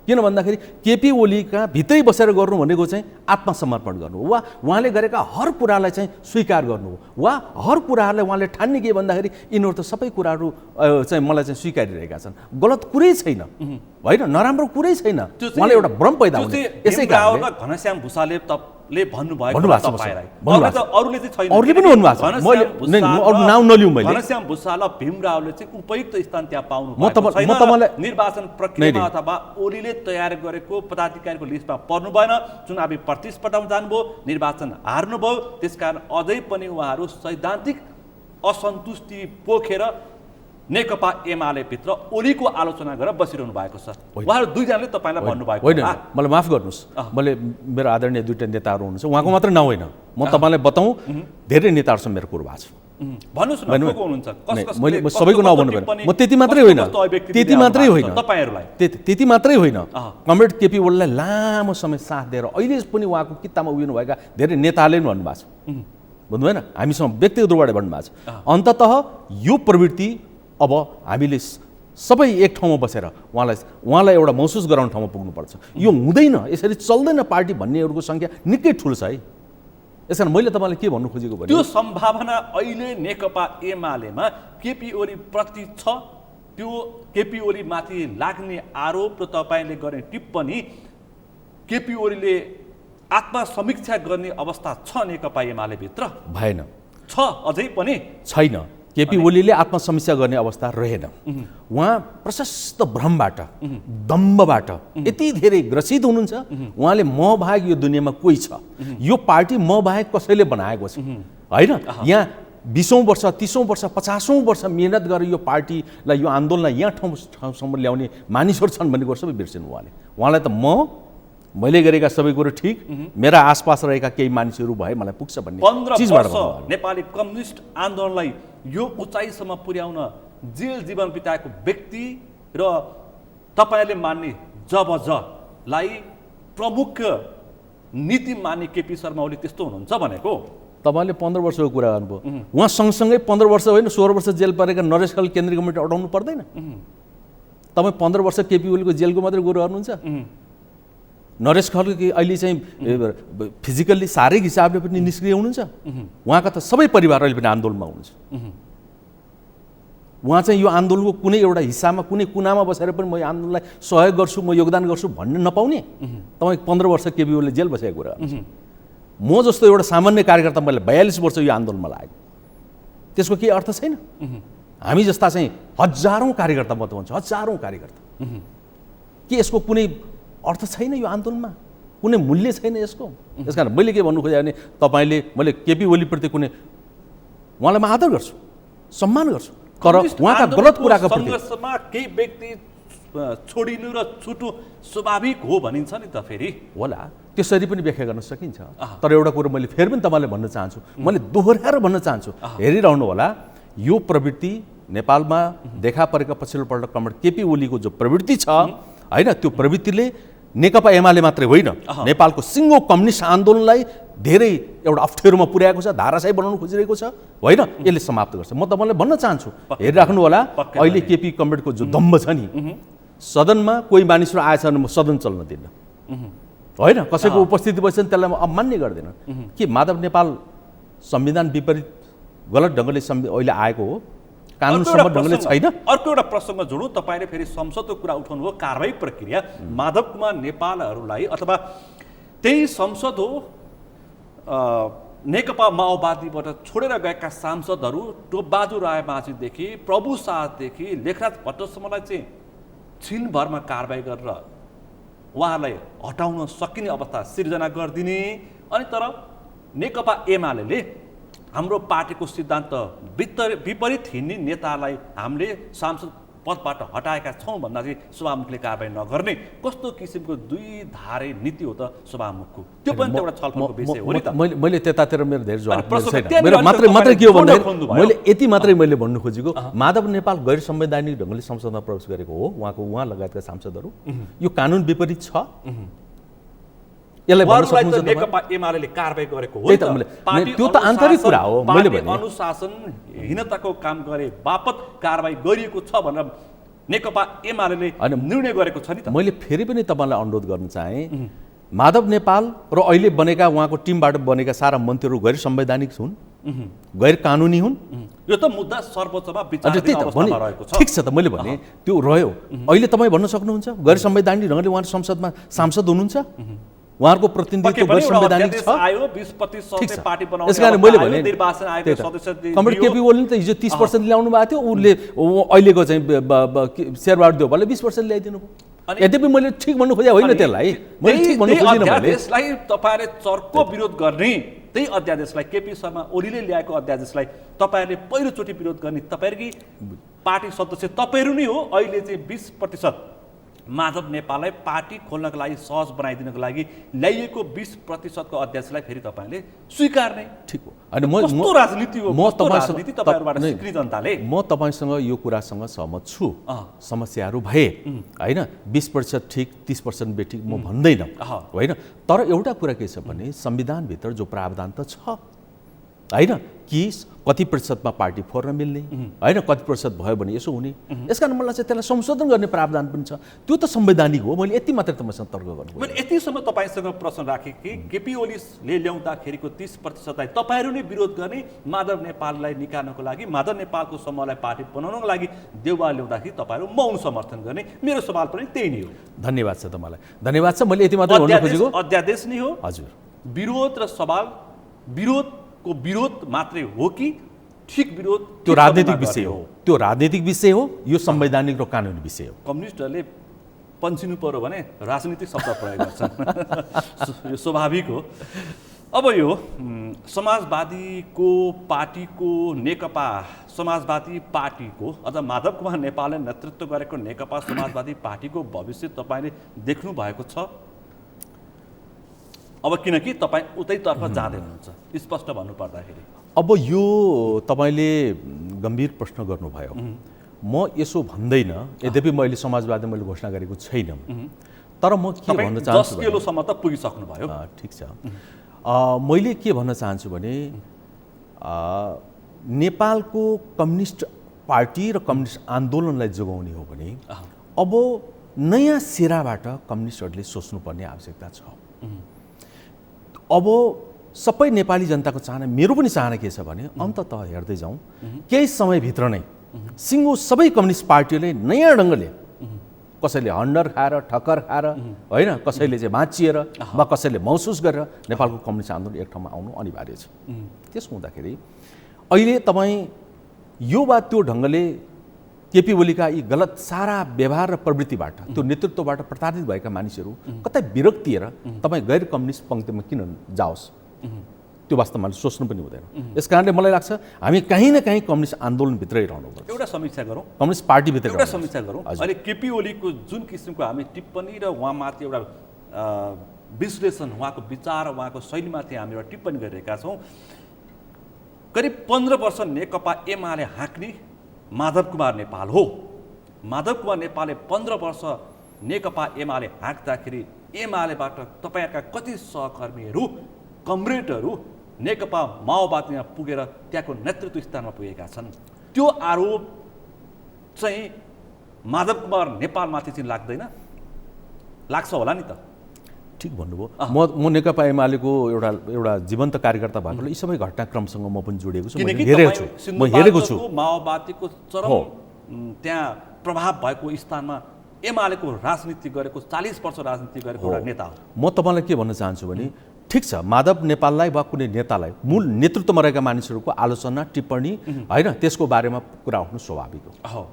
[SPEAKER 2] किन भन्दाखेरि केपी ओलीका भित्रै बसेर गर्नु भनेको चाहिँ आत्मसमर्पण गर्नु वा उहाँले गरेका हर कुरालाई चाहिँ स्वीकार गर्नु वा हर कुराहरूलाई उहाँले ठान्ने के भन्दाखेरि यिनीहरू त सबै कुराहरू चाहिँ मलाई चाहिँ स्वीकारिरहेका छन्, गलत कुरै छैन होइन, नराम्रो कुरै छैन, उहाँले एउटा भ्रम पैदा हुन्छ।
[SPEAKER 1] यसै कारणले घनश्याम भुसाले ले भन्नुभएको अरूले चाहिँ छैन,
[SPEAKER 2] अरूले पनि भन्नुभएको छ, मैले अरू नाम नलिउँ। मैले
[SPEAKER 1] घनश्याम भुसाल र भीमरावले चाहिँ उपयुक्त स्थान त्यहाँ पाउनु छैन। निर्वाचन प्रक्रियामा अथवा ओलीले तयार गरेको पदाधिकारीको लिस्टमा पर्नु भएन, चुनावी प्रतिस्पर्धामा जानुभयो, निर्वाचन हार्नुभयो। त्यसकारण अझै पनि उहाँहरू सैद्धान्तिक असन्तुष्टि पोखेर नेकपा एमाले भित्र ओलीको आलोचना गरेर बसिरहनु भएको छ। उहाँहरू दुईजनाले तपाईँलाई भन्नुभएको
[SPEAKER 2] होइन। मलाई माफ गर्नुहोस्, मैले मेरो आदरणीय दुईटा नेताहरू हुनुहुन्छ, उहाँको मात्र नाउँ होइन, म तपाईँलाई बताउँ धेरै नेताहरूसँग मेरो कुरो भएको छ।
[SPEAKER 1] भन्नुस् न को हुनुहुन्छ
[SPEAKER 2] मैले सबैको नाउँ भन्नु पर्यो म त्यति मात्रै होइन त्यति मात्रै होइन कमरेड केपी ओलीलाई लामो समय साथ दिएर अहिले पनि उहाँको किताबमा उभिनुभएका धेरै नेताले पनि भन्नुभएको छ बुझ्नु भएन हामीसँग व्यक्तिगत रूपबाट भन्नुभएको छ अन्ततः यो प्रवृत्ति अब हामीले सबै एक ठाउँमा बसेर उहाँलाई एउटा महसुस गराउने ठाउँमा पुग्नुपर्छ यो हुँदैन यसरी चल्दैन पार्टी भन्नेहरूको सङ्ख्या निकै ठुलो छ है यसकारण मैले तपाईँलाई के भन्नु खोजेको भने
[SPEAKER 1] त्यो सम्भावना अहिले नेकपा एमालेमा केपी ओली प्रति छ त्यो केपी ओली माथि लाग्ने आरोप र तपाईँले गर्ने टिप्पणी केपी ओलीले आत्मसमीक्षा गर्ने अवस्था छ नेकपा एमाले भित्र
[SPEAKER 2] भएन
[SPEAKER 1] छ अझै पनि
[SPEAKER 2] छैन केपी ओलीले आत्मसमीक्षा गर्ने अवस्था रहेन उहाँ प्रशस्त भ्रमबाट दम्बबाट यति धेरै ग्रसित हुनुहुन्छ उहाँले म बाहेक यो दुनियाँमा कोही छ यो पार्टी म बाहेक कसैले बनाएको छ होइन यहाँ 20औं वर्ष 30औं वर्ष 50औं वर्ष मेहनत गरेर यो पार्टीलाई यो आन्दोलनलाई यहाँ ठाउँसम्म ल्याउने मानिसहरू छन् भन्ने कुरा सबै बिर्सिनु उहाँलाई त मैले गरेका सबै कुरो ठिक मेरा आसपास रहेका केही मानिसहरू भए मलाई पुग्छ भन्ने
[SPEAKER 1] 15 वर्ष नेपाली कम्युनिस्ट आन्दोलनलाई यो उचाइसम्म पुर्याउन जेल जीवन बिताएको व्यक्ति र तपाईले मान्ने जबजलाई प्रमुख नीति मान्ने केपी शर्मा ओली त्यस्तो हुनुहुन्छ भनेको
[SPEAKER 2] तपाईले 15 वर्षको कुरा गर्नुभयो उहाँ सँगसँगै 15 वर्ष होइन 16 वर्ष जेल परेका नरेश खल केन्द्रीय कमिटी अटाउनु पर्दैन तपाईँ 15 वर्ष केपी ओलीको जेलको मात्रै गुरु गर्नुहुन्छ नरेश खल अहिले चाहिँ फिजिकल्ली शारीरिक हिसाबले पनि निष्क्रिय हुनुहुन्छ उहाँका त सबै परिवार अहिले पनि आन्दोलनमा हुनुहुन्छ उहाँ चाहिँ यो आन्दोलनको कुनै एउटा हिस्सामा कुनै कुनामा बसेर पनि म यो आन्दोलनलाई सहयोग गर्छु म योगदान गर्छु भन्न नपाउने तपाईँ 15 वर्ष केपी ओलीले जेल बसेको कुरा म जस्तो एउटा सामान्य कार्यकर्ता मैले 42 वर्ष यो आन्दोलनमा लाग्यो त्यसको केही अर्थ छैन हामी जस्ता चाहिँ हजारौं कार्यकर्ता म त भन्छु हजारौं कार्यकर्ता के यसको कुनै अर्थ छैन यो आन्दोलनमा कुनै मूल्य छैन यसको यसकारण मैले के भन्नु खोजेँ भने तपाईले मैले केपी ओलीप्रति कुनै उहाँलाई म आदर गर्छु सम्मान गर्छु तर उहाँका गलत कुराका प्रति
[SPEAKER 1] संघर्षमा केही व्यक्ति छोडिनु र छुट्नु स्वाभाविक हो भनिन्छ नि त फेरि
[SPEAKER 2] होला त्यसरी पनि व्याख्या गर्न सकिन्छ तर एउटा कुरो मैले फेरि पनि तपाईलाई भन्न चाहन्छु मैले दोहोर्याएर भन्न चाहन्छु हेरिरहनु होला यो प्रवृत्ति नेपालमा देखा परेका पछिल्लो पल्ट कमरेड केपी ओलीको जो प्रवृत्ति छ हैन त्यो प्रवृत्तिले नेकपा एमाले मात्रै होइन नेपालको सिङ्गो कम्युनिस्ट आन्दोलनलाई धेरै एउटा अप्ठ्यारोमा पुर्याएको छ धाराशाही बनाउन खोजिरहेको छ होइन यसले समाप्त गर्छ म तपाईँलाई भन्न चाहन्छु हेरिराख्नु होला अहिले केपी कमरेडको जो दम्ब छ नि सदनमा कोही मानिसहरू आएछ भने म सदन चल्न दिन्न होइन कसैको उपस्थिति भएछ त्यसलाई म अमान्य गर्दिनँ के माधव नेपाल संविधान विपरीत गलत ढङ्गले अहिले आएको हो कानुनसम्म ढङ्गले छैन
[SPEAKER 1] अर्को एउटा प्रसङ्ग जोडौँ तपाईँले फेरि संसदको कुरा उठाउनु हो कारबाही प्रक्रिया माधव कुमार नेपालहरूलाई अथवा त्यही संसद हो नेकपा माओवादीबाट छोडेर गएका सांसदहरू टोपबहादुर रायमाझीदेखि प्रभु शाहदेखि लेखराज भट्टसम्मलाई चाहिँ छिनभरमा कारबाही गरेर उहाँलाई हटाउन सकिने अवस्था सिर्जना गरिदिने अनि तर नेकपा एमाले हाम्रो पार्टीको सिद्धान्त विपरीत हिँड्ने नेतालाई हामीले सांसद पदबाट हटाएका छौँ भन्दा चाहिँ सभामुखले कारबाही नगर्ने कस्तो किसिमको दुई धारे नीति हो त सभामुखको त्यो पनि एउटा छलफलको विषय हो नि त
[SPEAKER 2] मैले त्यतातिर मेरो धेरै जवाफ छैन मेरो मात्रै के हो भन्दाखेरि मैले यति मात्रै मैले भन्नु खोजेको माधव नेपाल गैर संवैधानिक ढङ्गले संसदमा प्रवेश गरेको हो उहाँ लगायतका सांसदहरू यो कानुन विपरीत छ यसलाई भन्न सक्नुहुन्छ
[SPEAKER 1] नेकपा एमालेले कारबाही गरेको हो
[SPEAKER 2] त्यो त आन्तरिक कुरा हो मैले भने
[SPEAKER 1] अनुशासनहीनताको काम गरे बापत कारबाही गरिएको छ भनेर नेकपा एमालेले निर्णय गरेको छ नि त
[SPEAKER 2] मैले फेरि पनि तपाईलाई अनुरोध गर्न चाहे माधव नेपाल र अहिले बनेका उहाँको टिमबाट बनेका सारा मन्त्रीहरू गैर संवैधानिक हुन् गैर कानुनी हुन्
[SPEAKER 1] यो त मुद्दा सर्वोच्चमा विचाराधीन अवस्थामा रहेको छ
[SPEAKER 2] ठीक छ त मैले भने त्यो रह्यो अहिले तपाईँ भन्न सक्नुहुन्छ गैर संवैधानिक ढङ्गले उहाँ संसदमा सांसद हुनुहुन्छ उहाँहरूको प्रतिनिधित्व गैर संवैधानिक छ यसकारण मैले भने कमरेड केपी ओलीले त हिजो 30% ल्याउनु भएको थियो उसले अहिलेको चाहिँ शेरबहादुर देउवाले 20% ल्याइदिनु भयो यद्यपि मैले ठिक भन्नु खोजेँ होइन त्यसलाई मैले ठिक भन्नु खोजिनँ भने
[SPEAKER 1] त्यसलाई तपाईँले चर्को विरोध गर्ने त्यही अध्यादेशलाई केपी शर्मा ओलीले ल्याएको अध्यादेशलाई तपाईँहरूले पहिलोचोटि विरोध गर्ने तपाईँहरूकै पार्टी सदस्य तपाईँहरू नै हो अहिले चाहिँ 20% माधव नेपाललाई पार्टी खोल्नको लागि सहज बनाइदिनको लागि ल्याइएको 20% अध्यक्षलाई फेरि तपाईँले स्वीकार्ने
[SPEAKER 2] ठिक हो। अनि
[SPEAKER 1] कस्तो राजनीति हो, कस्तो राजनीति तपाईँहरूबाट सिक्री जनताले?
[SPEAKER 2] म तपाईँसँग यो कुरासँग सहमत छु। समस्याहरू भए होइन, 20% ठिक 30% बेठिक म भन्दैन होइन, तर एउटा कुरा के छ भने संविधानभित्र जो प्रावधान त छ होइन कि कति प्रतिशतमा पार्टी फोर्न मिल्ने होइन, कति प्रतिशत भयो भने यसो हुने, यसकारण मलाई चाहिँ त्यसलाई संशोधन गर्ने प्रावधान पनि छ। त्यो त संवैधानिक हो। मैले यति मात्रै तपाईँसँग तर्क गर्नु।
[SPEAKER 1] मैले यतिसम्म तपाईँसँग प्रश्न राखेँ कि केपी ओलीले ल्याउँदाखेरिको 30%लाई तपाईँहरू नै विरोध गर्ने, माधव नेपाललाई निकाल्नको लागि, माधव नेपालको समूहलाई पार्टी बनाउनको लागि देउवा ल्याउँदाखेरि तपाईँहरू मौन समर्थन गर्ने। मेरो सवाल पनि त्यही नै हो।
[SPEAKER 2] धन्यवाद छ तपाईँलाई, धन्यवाद छ। मैले यति मात्रै भन्नु खोजेको
[SPEAKER 1] अध्यादेश नै हो
[SPEAKER 2] हजुर।
[SPEAKER 1] विरोध र सवाल, विरोधको विरोध मात्रै हो कि ठिक विरोध?
[SPEAKER 2] त्यो राजनीतिक विषय हो, त्यो राजनीतिक विषय हो, यो संवैधानिक र कानुनी विषय हो।
[SPEAKER 1] कम्युनिस्टहरूले पन्छिनु पर्यो भने राजनीतिक शब्द प्रयोग गर्छन्, यो स्वाभाविक हो। अब यो समाजवादीको पार्टीको नेकपा समाजवादी पार्टीको अझ माधव कुमार नेपालले नेतृत्व गरेको नेकपा समाजवादी पार्टीको भविष्य तपाईँले देख्नु भएको छ? अब किनकि तपाईँ उतैतर्फ जाँदै हुनुहुन्छ, स्पष्ट भन्नुपर्दाखेरि।
[SPEAKER 2] अब यो तपाईँले गम्भीर प्रश्न गर्नुभयो। म यसो भन्दैन, यद्यपि मैले समाजवादी मैले घोषणा गरेको छैन, तर म के भन्न चाहन्छु
[SPEAKER 1] 10 किलोसम्म त पुगिसक्नुभयो।
[SPEAKER 2] ठिक छ। मैले के भन्न चाहन्छु भने नेपालको कम्युनिस्ट पार्टी र कम्युनिस्ट आन्दोलनलाई जोगाउने हो भने अब नयाँ सिराबाट कम्युनिस्टहरूले सोच्नुपर्ने आवश्यकता छ। अब सबै नेपाली जनताको चाहना, मेरो पनि चाहना के छ भने अन्ततः हेर्दै जाउँ, केही समयभित्र नै सिङ्गो सबै कम्युनिस्ट पार्टीले नयाँ ढङ्गले, कसैले हन्डर खाएर ठक्कर खाएर होइन, कसैले चाहिँ भाँचिएर वा कसैले महसुस गरेर नेपालको कम्युनिस्ट आन्दोलन एक ठाउँमा आउनु अनिवार्य छ। त्यसो हुँदाखेरि अहिले तपाईँ यो वा त्यो ढङ्गले केपी ओलीका यी गलत सारा व्यवहार र प्रवृत्तिबाट, त्यो नेतृत्वबाट प्रताडित भएका मानिसहरू कतै विरक्तिएर तपाईँ गैर कम्युनिस्ट पङ्क्तिमा किन जाओस्, त्यो वास्तवमा सोच्नु पनि हुँदैन। यस कारणले मलाई लाग्छ हामी कहीँ न कहीँ कम्युनिस्ट आन्दोलनभित्रै रहनुपर्छ।
[SPEAKER 1] एउटा समीक्षा गरौँ,
[SPEAKER 2] कम्युनिस्ट पार्टीभित्र
[SPEAKER 1] एउटा समीक्षा गरौँ। अहिले केपी ओलीको जुन किसिमको हामी टिप्पणी र उहाँमाथि एउटा विश्लेषण, उहाँको विचार, उहाँको शैलीमाथि हामी एउटा टिप्पणी गरिरहेका छौँ। करिब 15 वर्ष नेकपा एमाले हाँक्ने माधव कुमार नेपाल हो। माधव कुमार नेपालले 15 वर्ष नेकपा एमाले हाँक्दाखेरि एमालेबाट तपाईँहरूका कति सहकर्मीहरू, कमरेडहरू नेकपा माओवादीमा पुगेर त्यहाँको नेतृत्व स्थानमा पुगेका छन्। त्यो आरोप चाहिँ माधव कुमार नेपालमाथि चाहिँ लाग्दैन? लाग्छ होला नि त?
[SPEAKER 2] ठिक भन्नुभयो। म नेकपा एमालेको एउटा जीवन्त कार्यकर्ता भएकोले यी सबै घटनाक्रमसँग म पनि जोडिएको छु, म हेरेको छु।
[SPEAKER 1] माओवादीको चरम त्यहाँ प्रभाव भएको स्थानमा एमालेको राजनीति गरेको, 40 वर्ष राजनीति गरेको एउटा नेता हो।
[SPEAKER 2] म तपाईँलाई के भन्न चाहन्छु भने ठिक छ, माधव नेपाललाई वा कुनै नेतालाई मूल नेतृत्वमा रहेका मानिसहरूको आलोचना टिप्पणी होइन, त्यसको बारेमा कुरा उठ्नु स्वाभाविक हो।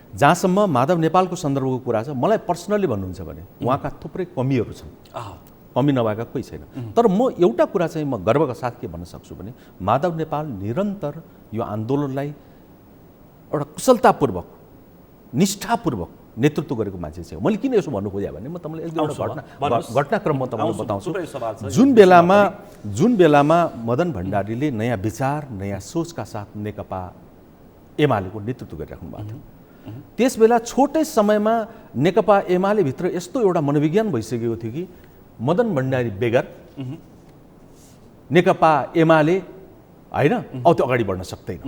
[SPEAKER 2] जहाँसम्म माधव नेपालको सन्दर्भको कुरा छ, मलाई पर्सनली भन्नुहुन्छ भने उहाँका थुप्रै कमीहरू छन्, कमी नभएका कोही छैन। तर म एउटा कुरा चाहिँ म गर्वका साथ के भन्न सक्छु भने माधव नेपाल निरन्तर यो आन्दोलनलाई एउटा कुशलतापूर्वक, निष्ठापूर्वक नेतृत्व गरेको मान्छे चाहिँ। मैले किन यसो भन्नु खोजेँ भने म तपाईँलाई एउटा घटनाक्रम म तपाईँलाई बताउँछु। जुन बेलामा मदन भण्डारीले नयाँ विचार, नयाँ सोचका साथ नेकपा एमालेको नेतृत्व गरिराख्नु भएको थियो, त्यस बेला छोटै समयमा नेकपा एमाले भित्र यस्तो एउटा मनोविज्ञान भइसकेको थियो कि मदन भण्डारी बेगर नेकपा एमाले होइन अब त्यो अगाडि बढ्न सक्दैन।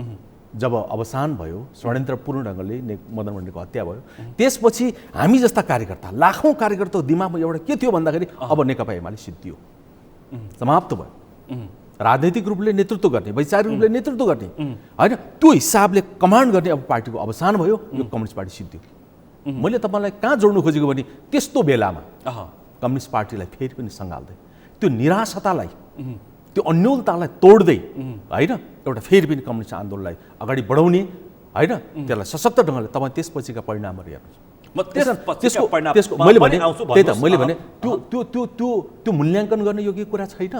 [SPEAKER 2] जब अवसान भयो, षड्यन्त्रपूर्ण ढङ्गले मदन भण्डारीको हत्या भयो, त्यसपछि हामी जस्ता कार्यकर्ता, लाखौँ कार्यकर्ताको दिमागमा एउटा के थियो भन्दाखेरि अब नेकपा एमाले सिद्धियो, समाप्त भयो। राजनैतिक रूपले नेतृत्व गर्ने, वैचारिक रूपले नेतृत्व गर्ने होइन, त्यो हिसाबले कमान्ड गर्ने अब पार्टीको अवसान भयो, यो कम्युनिस्ट पार्टी सिद्धियो। मैले तपाईँलाई कहाँ जोड्नु खोजेको भने त्यस्तो बेलामा कम्युनिस्ट पार्टीलाई फेरि पनि सङ्घाल्दै, त्यो निराशतालाई, त्यो अन्योलतालाई तोड्दै होइन, एउटा फेरि पनि कम्युनिस्ट आन्दोलनलाई अगाडि बढाउने होइन, त्यसलाई सशक्त ढङ्गले तपाईँ त्यसपछिका परिणामहरू हेर्नुहोस्। मैले भने त्यो मूल्याङ्कन गर्ने योग्य कुरा छैन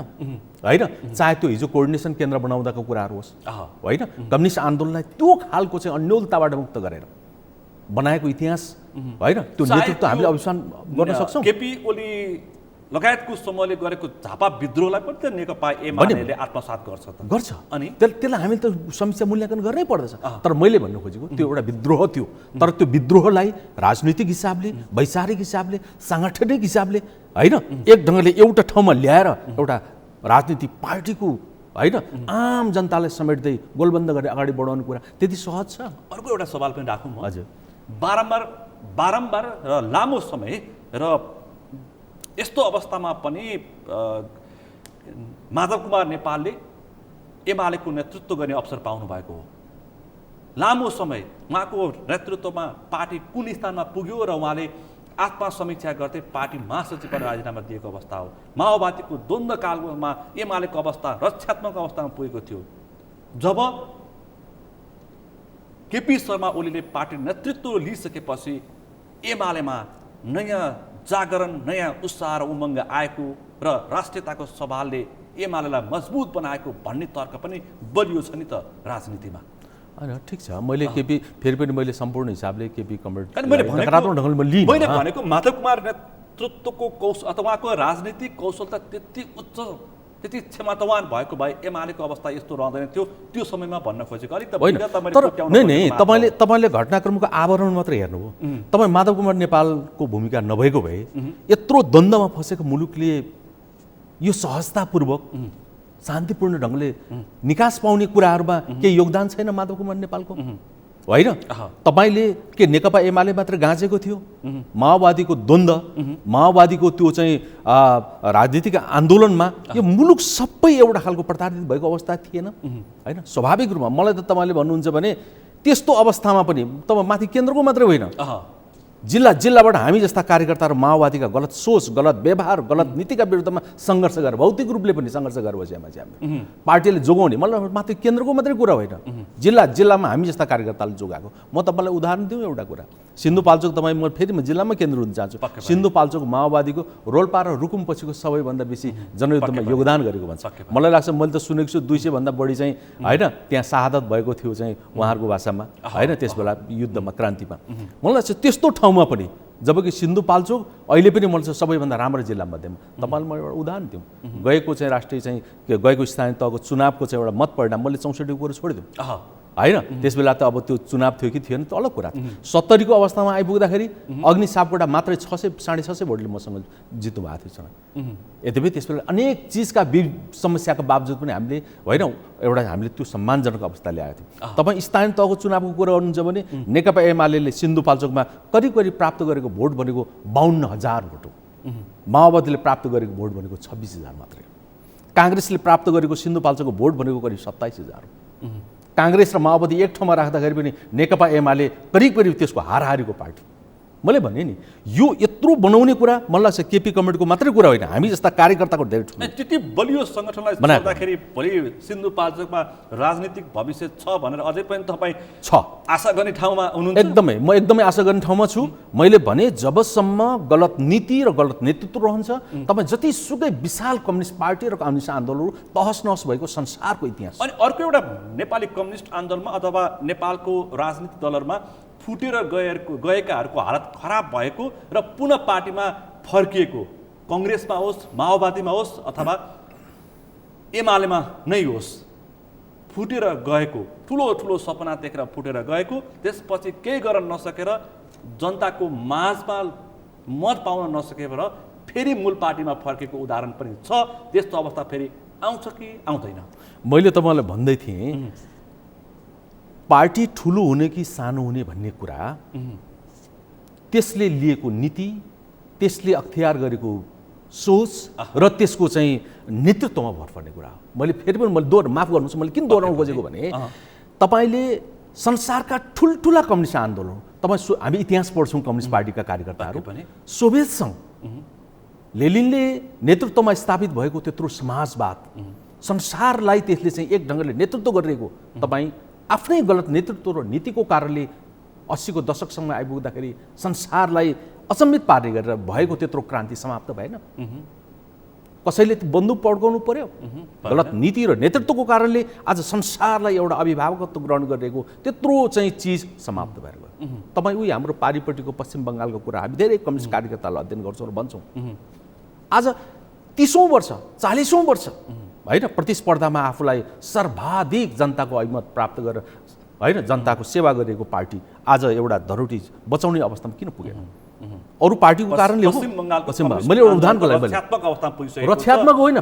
[SPEAKER 2] होइन। चाहे त्यो हिजो कोअर्डिनेसन केन्द्र बनाउँदाको कुराहरू होस् होइन, कम्युनिस्ट आन्दोलनलाई त्यो खालको चाहिँ अन्योलताबाट मुक्त गरेर बनाएको इतिहास होइन त्यो नेतृत्व हामीले अभिमान गर्न सक्छौँ।
[SPEAKER 1] केपी ओली लगायतको समूहले गरेको झापा विद्रोहलाई पनि त नेकपा एमाले आत्मसात गर्छ
[SPEAKER 2] अनि त्यसलाई हामीले त समीक्षा मूल्याङ्कन गर्नै पर्दछ। तर मैले भन्नु खोजेको त्यो एउटा विद्रोह थियो, तर त्यो विद्रोहलाई राजनीतिक हिसाबले, वैचारिक हिसाबले, साङ्गठनिक हिसाबले होइन एक ढङ्गले एउटा ठाउँमा ल्याएर एउटा राजनीतिक पार्टीको होइन आम जनतालाई समेट्दै गोलबन्द गरेर अगाडि बढाउने कुरा त्यति सहज छ?
[SPEAKER 1] अर्को एउटा सवाल पनि राखौँ म।
[SPEAKER 2] हजुर,
[SPEAKER 1] बारम्बार र लामो समय र यस्तो अवस्थामा पनि माधव कुमार नेपालले एमालेको नेतृत्व गर्ने अवसर पाउनु भएको हो। लामो समय उहाँको नेतृत्वमा पार्टी कुन स्थानमा पुग्यो र उहाँले आत्मसमीक्षा गर्दै पार्टी महासचिवबाट राजीनामा दिएको अवस्था हो। माओवादीको द्वन्द्वकालमा एमालेको अवस्था रक्षात्मक अवस्थामा पुगेको थियो। जब केपी शर्मा ओलीले पार्टी नेतृत्व लिइसकेपछि एमालेमा नयाँ जागरण, नयाँ उत्साह र उमङ्ग आएको र राष्ट्रियताको सवालले एमालेलाई मजबुत बनाएको भन्ने तर्क पनि बलियो छ नि त राजनीतिमा।
[SPEAKER 2] होइन ठिक छ, मैले केपी फेरि पनि मैले सम्पूर्ण हिसाबले केपी कमरेड
[SPEAKER 1] मैले
[SPEAKER 2] भनेको
[SPEAKER 1] माधव कुमार नेतृत्वको कौशल अथवा उहाँको राजनीतिक कौशल त त्यति उच्च त्यति क्षमतावान भएको भए एमालेको अवस्था यस्तो रहँदैन थियो त्यो समयमा भन्न खोजेको। अलिक
[SPEAKER 2] तपाईँले घटनाक्रमको आवरण मात्र हेर्नुभयो। तपाईँ माधव कुमार नेपालको भूमिका नभएको भए यत्रो द्वन्द्वमा फँसेको मुलुकले यो सहजतापूर्वक शान्तिपूर्ण ढङ्गले निकास पाउने कुराहरूमा केही योगदान छैन माधव कुमार नेपालको होइन? तपाईँले के नेकपा एमाले मात्र गाँजेको थियो? माओवादीको द्वन्द्व, माओवादीको त्यो चाहिँ राजनीतिक आन्दोलनमा यो मुलुक सबै एउटा खालको प्रताडित भएको अवस्था थिएन होइन? स्वाभाविक रूपमा मलाई त तपाईँले भन्नुहुन्छ भने त्यस्तो अवस्थामा पनि तपाईँ माथि केन्द्रको मात्रै होइन, जिल्लाबाट हामी जस्ता कार्यकर्ताहरू माओवादीका गलत सोच, गलत व्यवहार, गलत नीतिका विरुद्धमा सङ्घर्ष गरेर भौतिक रूपले पनि सङ्घर्ष गरेर बसेका मान्छे हामी पार्टीले जोगाउने, मतलब माथि केन्द्रको मात्रै कुरा होइन, जिल्लामा हामी जस्ता कार्यकर्ताले जोगाएको। म तपाईँलाई उदाहरण दिउँ एउटा कुरा, सिन्धुपाल्चोक तपाईँ म फेरि जिल्लामा केन्द्र हुन चाहन्छु। सिन्धुपाल्चोक माओवादीको रोल्पा र रुकुम पछिको सबैभन्दा बेसी जनयुद्धमा योगदान गरेको भन्छ। मलाई लाग्छ मैले त सुनेको छु 200 भन्दा बढी चाहिँ होइन त्यहाँ शहादत भएको थियो चाहिँ उहाँहरूको भाषामा होइन त्यस बेला युद्धमा, क्रान्तिमा। मलाई लाग्छ त्यस्तो ठाउँमा पनि जबकि सिन्धुपाल्चोक अहिले पनि मलाई सबैभन्दा राम्रो जिल्ला मध्येमा। तपाईँलाई म एउटा उदाहरण दिउँ, गएको चाहिँ राष्ट्रिय चाहिँ गएको स्थानीय तहको चुनावको चाहिँ एउटा मत परिणाम मैले 64 कुरो छोडिदिउँ होइन? त्यस बेला त अब त्यो चुनाव थियो कि थिएन त अलग कुरा। 70 को अवस्थामा आइपुग्दाखेरि अग्नि सापकोटा मात्रै 600-650 भोटले मसँग जित्नु भएको थियो चुनाव। यद्यपि त्यस बेला अनेक चिजका समस्याको बावजुद पनि हामीले होइन एउटा हामीले त्यो सम्मानजनक अवस्था ल्याएको थियौँ। तपाईँ स्थानीय तहको चुनावको कुरा गर्नुहुन्छ भने नेकपा एमाले सिन्धुपाल्चोकमा करिब प्राप्त गरेको भोट भनेको 52,000 भोट हो। माओवादीले प्राप्त गरेको भोट भनेको 26,000 मात्रै हो। काङ्ग्रेसले प्राप्त गरेको सिन्धुपाल्चोकको भोट भनेको करिब 27,000 हो। काङ्ग्रेस र माओवादी एक ठाउँमा राख्दाखेरि पनि नेकपा एमाले करिब त्यसको हाराहारीको पार्टी। मैले भने नि यो यत्रो बनाउने कुरा मलाई लाग्छ केपी कमरेडको मात्रै कुरा होइन, हामी जस्ता कार्यकर्ताको धेरै ठुलो
[SPEAKER 1] त्यति बलियो सङ्गठनलाई छोड्दाखेरि भोलि सिन्धुपाल्चोकमा राजनीतिक भविष्य छ भनेर अझै पनि तपाईँ आशा गर्ने ठाउँमा हुनुहुन्छ?
[SPEAKER 2] म एकदमै आशा गर्ने ठाउँमा छु। मैले भने जबसम्म गलत नीति र गलत नेतृत्व रहन्छ तपाईँ जतिसुकै विशाल कम्युनिस्ट पार्टी र कम्युनिस्ट आन्दोलनहरू तहस नहस भएको संसारको इतिहास।
[SPEAKER 1] अनि अर्को एउटा नेपाली कम्युनिस्ट आन्दोलनमा अथवा नेपालको राजनीतिक दलहरूमा फुटेर गएकाहरूको हालत खराब भएको र पुनः पार्टीमा फर्किएको, कङ्ग्रेसमा होस्, माओवादीमा होस् अथवा एमालेमा नै होस्, फुटेर गएको ठुलो सपना देखेर फुटेर गएको, त्यसपछि केही गर्न नसकेर जनताको माझमा मत पाउन नसकेर फेरि मूल पार्टीमा फर्केको उदाहरण पनि छ। त्यस्तो अवस्था फेरि आउँछ कि आउँदैन?
[SPEAKER 2] मैले तपाईँलाई भन्दै थिएँ पार्टी ठुलो हुने कि सानो हुने भन्ने कुरा त्यसले लिएको नीति, त्यसले अख्तियार गरेको सोच र त्यसको चाहिँ नेतृत्वमा भर पर्ने कुरा हो। मैले फेरि पनि माफ गर्नुहोस्, मैले किन दोहोऱ्याउन खोजेको भने तपाईँले संसारका ठुल्ठुला कम्युनिस्ट आन्दोलन हामी इतिहास पढ्छौँ कम्युनिस्ट पार्टीका कार्यकर्ताहरू, सोभियत सङ्घ लेनिनले नेतृत्वमा स्थापित भएको त्यत्रो समाजवाद संसारलाई त्यसले चाहिँ एक ढङ्गले नेतृत्व गरिरहेको तपाईँ आफ्नै गलत नेतृत्व र नीतिको कारणले 80 को दशकसम्म आइपुग्दाखेरि संसारलाई अचम्मित पार्ने गरेर भएको त्यत्रो क्रान्ति समाप्त भएन? कसैले बन्दुक पड्काउनु पर्यो? गलत नीति र नेतृत्वको कारणले आज संसारलाई एउटा अभिभावकत्व ग्रहण गरिरहेको त्यत्रो चाहिँ चिज समाप्त भएर गयो। तपाईँ उही हाम्रो पारिपट्टिको पश्चिम बङ्गालको कुरा हामी धेरै कम्युनिस्ट कार्यकर्तालाई अध्ययन गर्छौँ र भन्छौँ। आज 30औं वर्ष 40औं वर्ष होइन प्रतिस्पर्धामा आफूलाई सर्वाधिक जनताको अभिमत प्राप्त गरेर होइन जनताको सेवा गरेको पार्टी आज एउटा धरोटी बचाउने अवस्थामा किन पुगेन? अरू पार्टीको कारणले हो। मैले एउटा उदाहरणको लागि रक्षात्मक होइन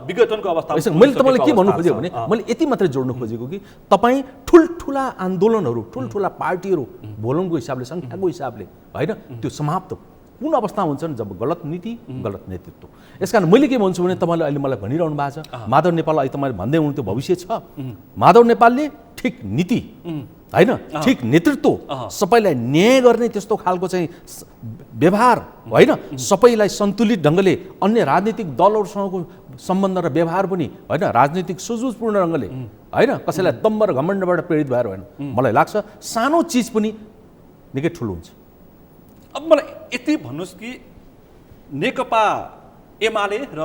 [SPEAKER 2] विघटनको अवस्था। मैले तपाईँलाई के भन्नु खोजेको भने मैले यति मात्रै जोड्नु खोजेको कि तपाईँ ठुल्ठुला आन्दोलनहरू ठुल्ठुला पार्टीहरू भोलुङको हिसाबले सङ्ख्याको हिसाबले होइन त्यो समाप्त कुन अवस्था हुन्छन् जब गलत नीति गलत नेतृत्व। यसकारण मैले के भन्छु भने तपाईँले अहिले मलाई भनिरहनु भएको छ माधव नेपाल अहिले तपाईँले भन्दै हुनुहुन्थ्यो भविष्य छ। माधव नेपालले ठिक नीति होइन ठिक नेतृत्व सबैलाई न्याय गर्ने त्यस्तो खालको चाहिँ व्यवहार होइन सबैलाई सन्तुलित ढङ्गले अन्य राजनीतिक दलहरूसँगको सम्बन्ध र व्यवहार पनि होइन राजनीतिक सुझबुझपूर्ण ढङ्गले होइन कसैलाई दम्ब र घमण्डबाट प्रेरित भएर होइन मलाई लाग्छ सानो चिज पनि निकै ठुलो हुन्छ।
[SPEAKER 1] अब मलाई यति भन्नुहोस् कि नेकपा एमाले र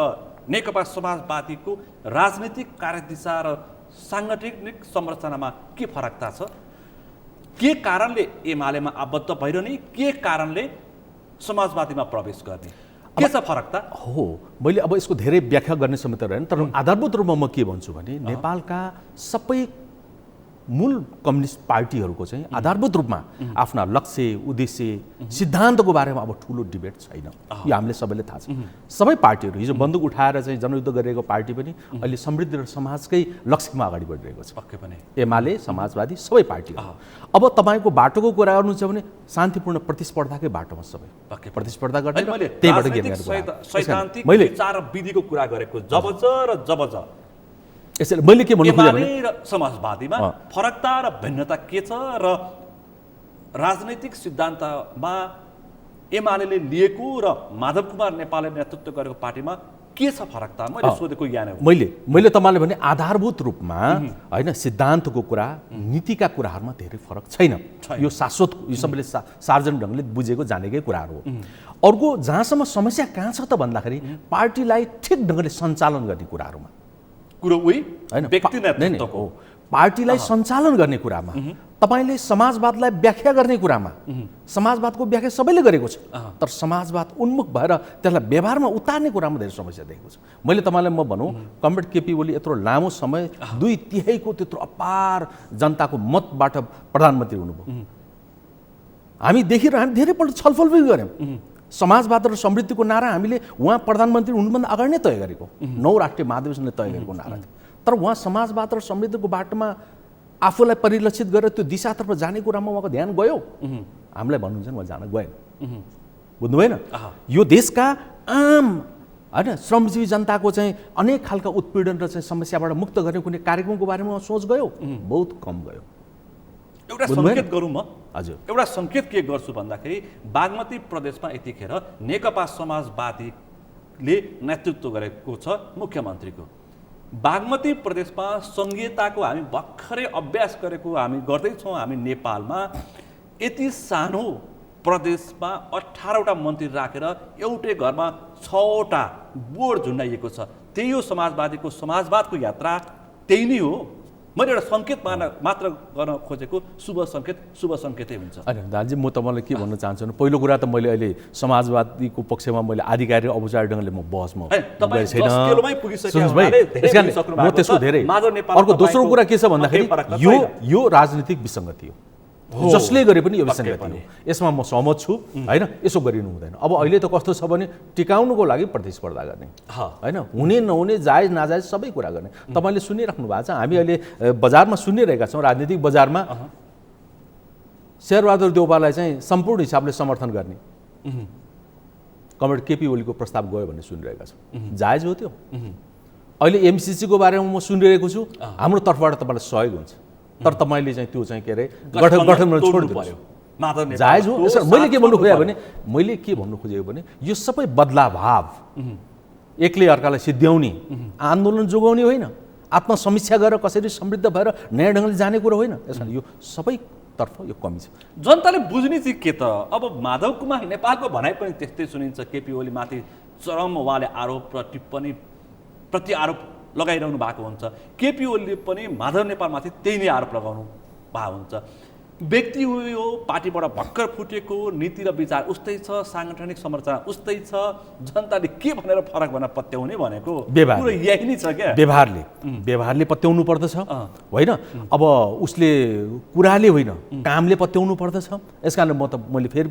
[SPEAKER 1] नेकपा समाजवादीको राजनीतिक कार्यदिशा र साङ्गठनिक संरचनामा के फरकता छ? के कारणले एमालेमा आबद्ध भइरहने, के कारणले समाजवादीमा प्रवेश गर्ने, के छ फरकता?
[SPEAKER 2] हो मैले अब यसको धेरै व्याख्या गर्ने समय त रहेन तर आधारभूत रूपमा म के भन्छु भने नेपालका सबै मूल कम्युनिस्ट पार्टीहरूको चाहिँ आधारभूत रूपमा आफ्ना लक्ष्य उद्देश्य सिद्धान्तको बारेमा अब ठुलो डिबेट छैन। यो हामीले सबैले थाहा छ। सबै पार्टीहरू हिजो बन्दुक उठाएर चाहिँ जनयुद्ध गरिरहेको पार्टी पनि अहिले समृद्धि र समाजकै लक्ष्यमा अगाडि बढिरहेको छ।
[SPEAKER 1] पक्कै पनि
[SPEAKER 2] एमाले समाजवादी सबै पार्टीहरू। अब तपाईँको बाटोको कुरा गर्नु छ भने शान्तिपूर्ण प्रतिस्पर्धाकै बाटोमा सबै प्रतिस्पर्धा गर्ने त्यहीबाट
[SPEAKER 1] सैद्धान्तिक विचार विधिको कुरा गरेको जब र जब
[SPEAKER 2] यसैले मैले के भन्नु खोजेँ भने
[SPEAKER 1] समाजवादीमा फरकता र भिन्नता के छ र राजनैतिक सिद्धान्तमा एमाले लिएको र माधव कुमार नेपालले नेतृत्व गरेको पार्टीमा के छ फरकता? मैले सोधेको यहाँ
[SPEAKER 2] मैले तपाईँले भने आधारभूत रूपमा होइन सिद्धान्तको कुरा नीतिका कुराहरूमा धेरै फरक छैन। यो शाश्वत यो सबैले सार्वजनिक ढङ्गले बुझेको जानेकै कुराहरू हो। अर्को जहाँसम्म समस्या कहाँ छ त भन्दाखेरि पार्टीलाई ठिक ढङ्गले सञ्चालन गर्ने कुराहरूमा पार्टीलाई सञ्चालन गर्ने कुरामा तपाईँले समाजवादलाई व्याख्या गर्ने कुरामा समाजवादको व्याख्या सबैले गरेको छ तर समाजवाद उन्मुख भएर त्यसलाई व्यवहारमा उतार्ने कुरामा धेरै समस्या देखेको छ। मैले तपाईँलाई म भनौँ कमरेड केपी ओली यत्रो लामो समय 2/3 त्यत्रो अपार जनताको मतबाट प्रधानमन्त्री हुनुभयो। हामी धेरैपल्ट छलफल पनि गऱ्यौँ। समाजवाद र समृद्धिको नारा हामीले उहाँ प्रधानमन्त्री हुनुभन्दा अगाडि नै तय गरेको 9 राष्ट्रिय महाधिवेशनले तय गरेको नारा थियो। तर उहाँ समाजवाद र समृद्धिको बाटोमा आफूलाई परिलक्षित गरेर त्यो दिशातर्फ जाने कुरामा उहाँको ध्यान गयो। हामीलाई भन्नुहुन्छ उहाँ जान गएन। बुझ्नु भएन? यो देशका आम होइन श्रमजीवी जनताको चाहिँ अनेक खालका उत्पीडन र चाहिँ समस्याबाट मुक्त गर्ने कुनै कार्यक्रमको बारेमा सोच गयो बहुत कम गयो।
[SPEAKER 1] एउटा सङ्केत गरौँ म हजुर एउटा सङ्केत के गर्छु भन्दाखेरि बागमती प्रदेशमा यतिखेर नेकपा समाजवादीले नेतृत्व गरेको छ मुख्यमन्त्रीको। बागमती प्रदेशमा सङ्घीयताको हामी भर्खरै अभ्यास गरेको हामी गर्दैछौँ। हामी नेपालमा यति सानो प्रदेशमा 18वटा मन्त्री राखेर एउटै घरमा 6वटा बोर्ड झुन्डाइएको छ। त्यही हो समाजवादको यात्रा त्यही नै हो। मैले एउटा सङ्केत मात्र गर्न खोजेको शुभ सङ्केतै हुन्छ।
[SPEAKER 2] होइन दाजु म तपाईँलाई के भन्न चाहन्छु भने पहिलो कुरा त मैले अहिले समाजवादीको पक्षमा मैले आधिकारिक औपचारिक ढङ्गले म बहसमा म त्यसको धेरै। अर्को दोस्रो कुरा के छ भन्दाखेरि यो राजनीतिक विसङ्गति हो जसले गरे पनि यो विसङ्गति हो। यसमा म सहमत छु होइन यसो गरिनु हुँदैन। अब अहिले त कस्तो छ भने टिकाउनुको लागि प्रतिस्पर्धा गर्ने होइन हुने नहुने जायज नाजायज सबै कुरा गर्ने। तपाईँले सुनिराख्नु भएको छ हामी अहिले बजारमा सुनिरहेका छौँ राजनीतिक बजारमा शेरबहादुर देउपालाई चाहिँ सम्पूर्ण हिसाबले समर्थन गर्ने कमरेड केपी ओलीको प्रस्ताव गयो भन्ने सुनिरहेका छौँ। जायज हो त्यो? अहिले एमसिसीको बारेमा म सुनिरहेको छु हाम्रो तर्फबाट तपाईँलाई सहयोग हुन्छ तर तपाईँले चाहिँ त्यो चाहिँ के अरे गठबन्धन छोड्नु पर्यो जायज हो। मैले के भन्नु खोजेको भने यो सबै बदलाभाव एकले अर्कालाई सिद्ध्याउने आन्दोलन जोगाउने होइन आत्मसमीक्षा गरेर कसरी समृद्ध भएर नयाँ ढङ्गले जाने कुरो होइन। यसमा यो सबैतर्फ यो कमी छ।
[SPEAKER 1] जनताले बुझ्ने चाहिँ के त अब माधव कुमार नेपालको भनाइ पनि त्यस्तै सुनिन्छ केपी ओली माथि चरम उहाँले आरोप र टिप्पणी प्रति आरोप लगाइरहनु भएको हुन्छ। केपी ओलीले पनि माधव नेपालमाथि त्यही नै आरोप लगाउनु भएको हुन्छ। व्यक्ति हो, पार्टीबाट भर्खर फुटेको, नीति र विचार उस्तै छ, साङ्गठनिक संरचना उस्तै छ, जनताले के भनेर फरक भन्न पत्याउने भनेको कुरो यही नै छ क्या।
[SPEAKER 2] व्यवहारले पत्याउनु पर्दछ होइन। अब उसले कुराले होइन कामले पत्याउनु पर्दछ। यसकारण मैले फेरि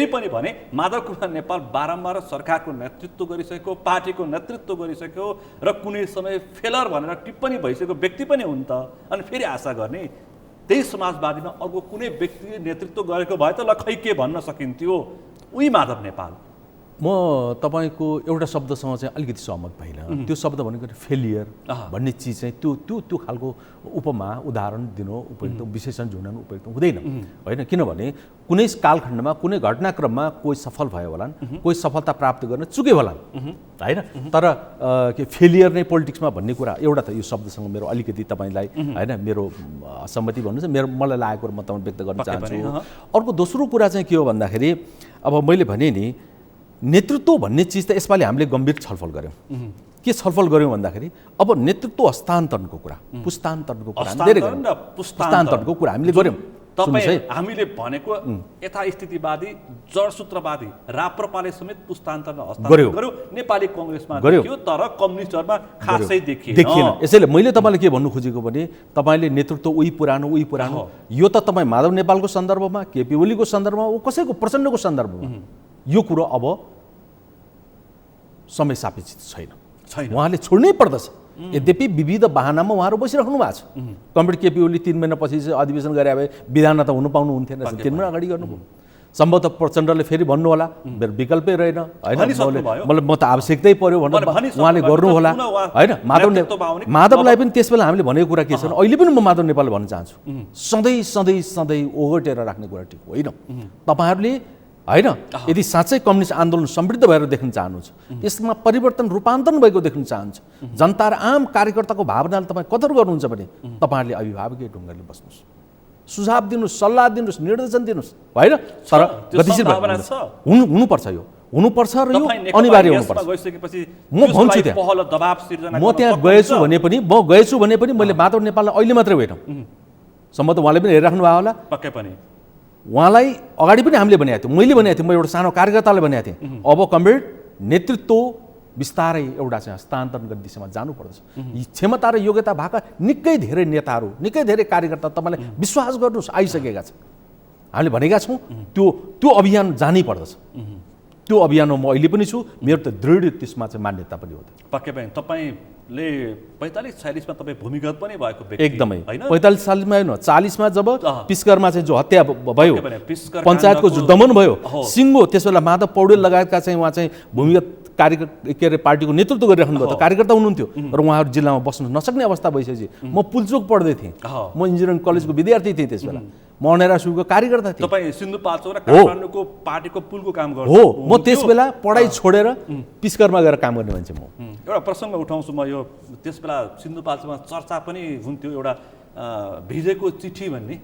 [SPEAKER 2] पनि भने
[SPEAKER 1] माधव कुमार नेपाल बारम्बार सरकारको नेतृत्व गरिसकेको, पार्टीको नेतृत्व गरिसक्यो र कुनै समय फेलर भनेर टिप्पणी भइसकेको व्यक्ति पनि हुन् त। अनि फेरि आशा गर्ने त्यही समाजवादीमा अर्को कुनै व्यक्तिले नेतृत्व गरेको भए त ल खै के भन्न सकिन्थ्यो। उही माधव नेपाल।
[SPEAKER 2] म तपाईँको एउटा शब्दसँग चाहिँ अलिकति सहमत भइनँ। त्यो शब्द भनेको फेलियर भन्ने चिज चाहिँ त्यो खालको उपमा उदाहरण दिनु उपयुक्त, विशेषण जुटाउनु उपयुक्त हुँदैन होइन। किनभने कुनै कालखण्डमा कुनै घटनाक्रममा कोही सफल भयो होलान्, कोही सफलता प्राप्त गर्न चुके होलान् होइन। तर के फेलियर नै पोलिटिक्समा भन्ने कुरा एउटा त यो शब्दसँग मेरो अलिकति तपाईँलाई होइन मेरो असहमति भन्नु छ। मलाई लागेको म तपाईँ व्यक्त गर्न चाहन्छु। अर्को दोस्रो कुरा चाहिँ के हो भन्दाखेरि अब मैले भने नि नेतृत्व भन्ने चिज त यसपालि हामीले गम्भीर छलफल गऱ्यौँ। के छलफल गऱ्यौँ भन्दाखेरि अब नेतृत्व हस्तान्तरणको कुरा, पुस्तान्तरणको कुरा धेरै गऱ्यौँ। पुस्तान्तरणको कुरा हामीले गऱ्यौँ।
[SPEAKER 1] हामीले भनेको यथास्थितिवादी जडसूत्रवादी राप्रपाले समेत पुस्तान्तरण हस्तान्तरण गर्यो, नेपाली कङ्ग्रेसमा देखियो तर कम्युनिस्टहरुमा खासै देखिएन।
[SPEAKER 2] यसैले मैले तपाईलाई के भन्नु खोजेको भने तपाईले नेतृत्व उही पुरानो यो त तपाई माधव नेपालको सन्दर्भमा, केपी ओलीको सन्दर्भमा, कसैको प्रचण्डको सन्दर्भमा यो कुरो अब समय सापेक्षित छैन। उहाँले छोड्नै पर्दछ। यद्यपि विविध बहानामा उहाँहरू बसिराख्नु भएको छ। कमरेड केपी ओली 3 महिनापछि चाहिँ अधिवेशन गरे भए विधान त हुनु पाउनु हुन्थेन। 3 महिना अगाडि गर्नुभयो। सम्भवतः प्रचण्डले फेरि भन्नु होला मेरो विकल्पै रहेन होइन, मलाई म त आवश्यकतै पर्यो भनेर उहाँले गर्नु होला होइन। माधवलाई पनि त्यसबेला हामीले भनेको कुरा के छ, अहिले पनि म माधव नेपाल भन्न चाहन्छु, सधैँ ओगटेर राख्ने कुरा ठिक होइन। तपाईँहरूले होइन यदि साँच्चै कम्युनिस्ट आन्दोलन समृद्ध भएर देख्न चाहनुहुन्छ, यसमा परिवर्तन रूपान्तरण भएको देख्न चाहन्छ, जनता र आम कार्यकर्ताको भावनाले तपाईँ कदर गर्नुहुन्छ भने तपाईँहरूले अभिभावकीय ढुङ्गाले बस्नुहोस्, सुझाव दिनुहोस्, सल्लाह दिनुहोस्, निर्देशन दिनुहोस् होइन। तर गतिशील हुनुपर्छ, यो हुनुपर्छ र यो अनिवार्य हुनुपर्छ। म भन्छु म त्यहाँ गएछु भने पनि मैले माधव नेपाललाई अहिले मात्रै होइन, सम्भवतः उहाँले पनि हेरिराख्नु भयो होला,
[SPEAKER 1] पक्कै पनि
[SPEAKER 2] उहाँलाई अगाडि पनि हामीले भनेको थियौँ, मैले भनेको थिएँ, म एउटा सानो कार्यकर्ताले भनेको थिएँ अब कमरेड नेतृत्व बिस्तारै एउटा चाहिँ हस्तान्तरण गर्ने दिशामा जानुपर्दछ। यी क्षमता र योग्यता भएका निकै धेरै नेताहरू, निकै धेरै कार्यकर्ता तपाईँलाई विश्वास गर्नुहोस् आइसकेका छन्। हामीले भनेका छौँ त्यो अभियान जानै पर्दछ। त्यो अभियानमा म अहिले पनि छु, मेरो त दृढ त्यसमा चाहिँ मान्यता पनि हो।
[SPEAKER 1] पक्कै पनि तपाईँले 45-46 मा तपाईँ भूमिगत पनि भएको व्यक्ति
[SPEAKER 2] एकदमै 45 सालमा होइन 40 मा जब पिस्करमा चाहिँ जो हत्या भयो, पञ्चायतको जो दमन भयो, सिङ्गो त्यसबेला माधव पौडेल लगायतका चाहिँ उहाँ चाहिँ भूमिगत पार्टीको नेतृत्व गरिराख्नु भयो, त कार्यकर्ता हुनुहुन्थ्यो र उहाँहरू जिल्लामा बस्न नसक्ने अवस्था भइसकेपछि म पुलचोक पढ्दै थिएँ, म इन्जिनियरिङ कलेजको विद्यार्थी थिएँ त्यसबेला, म अनेरा सुको कार्यकर्ता थिएँ।
[SPEAKER 1] तपाईँ सिन्धुपाल्चोक र काठमाडौँको पार्टीको पुलको काम गर्नु
[SPEAKER 2] हो। म त्यसबेला पढाइ छोडेर पिस्करमा गएर काम गर्ने मान्छे। म
[SPEAKER 1] एउटा प्रसङ्ग उठाउँछु म, यो त्यसबेला सिन्धुपाल्चोकमा चर्चा पनि हुन्थ्यो एउटा भिजेको चिठी भन्ने,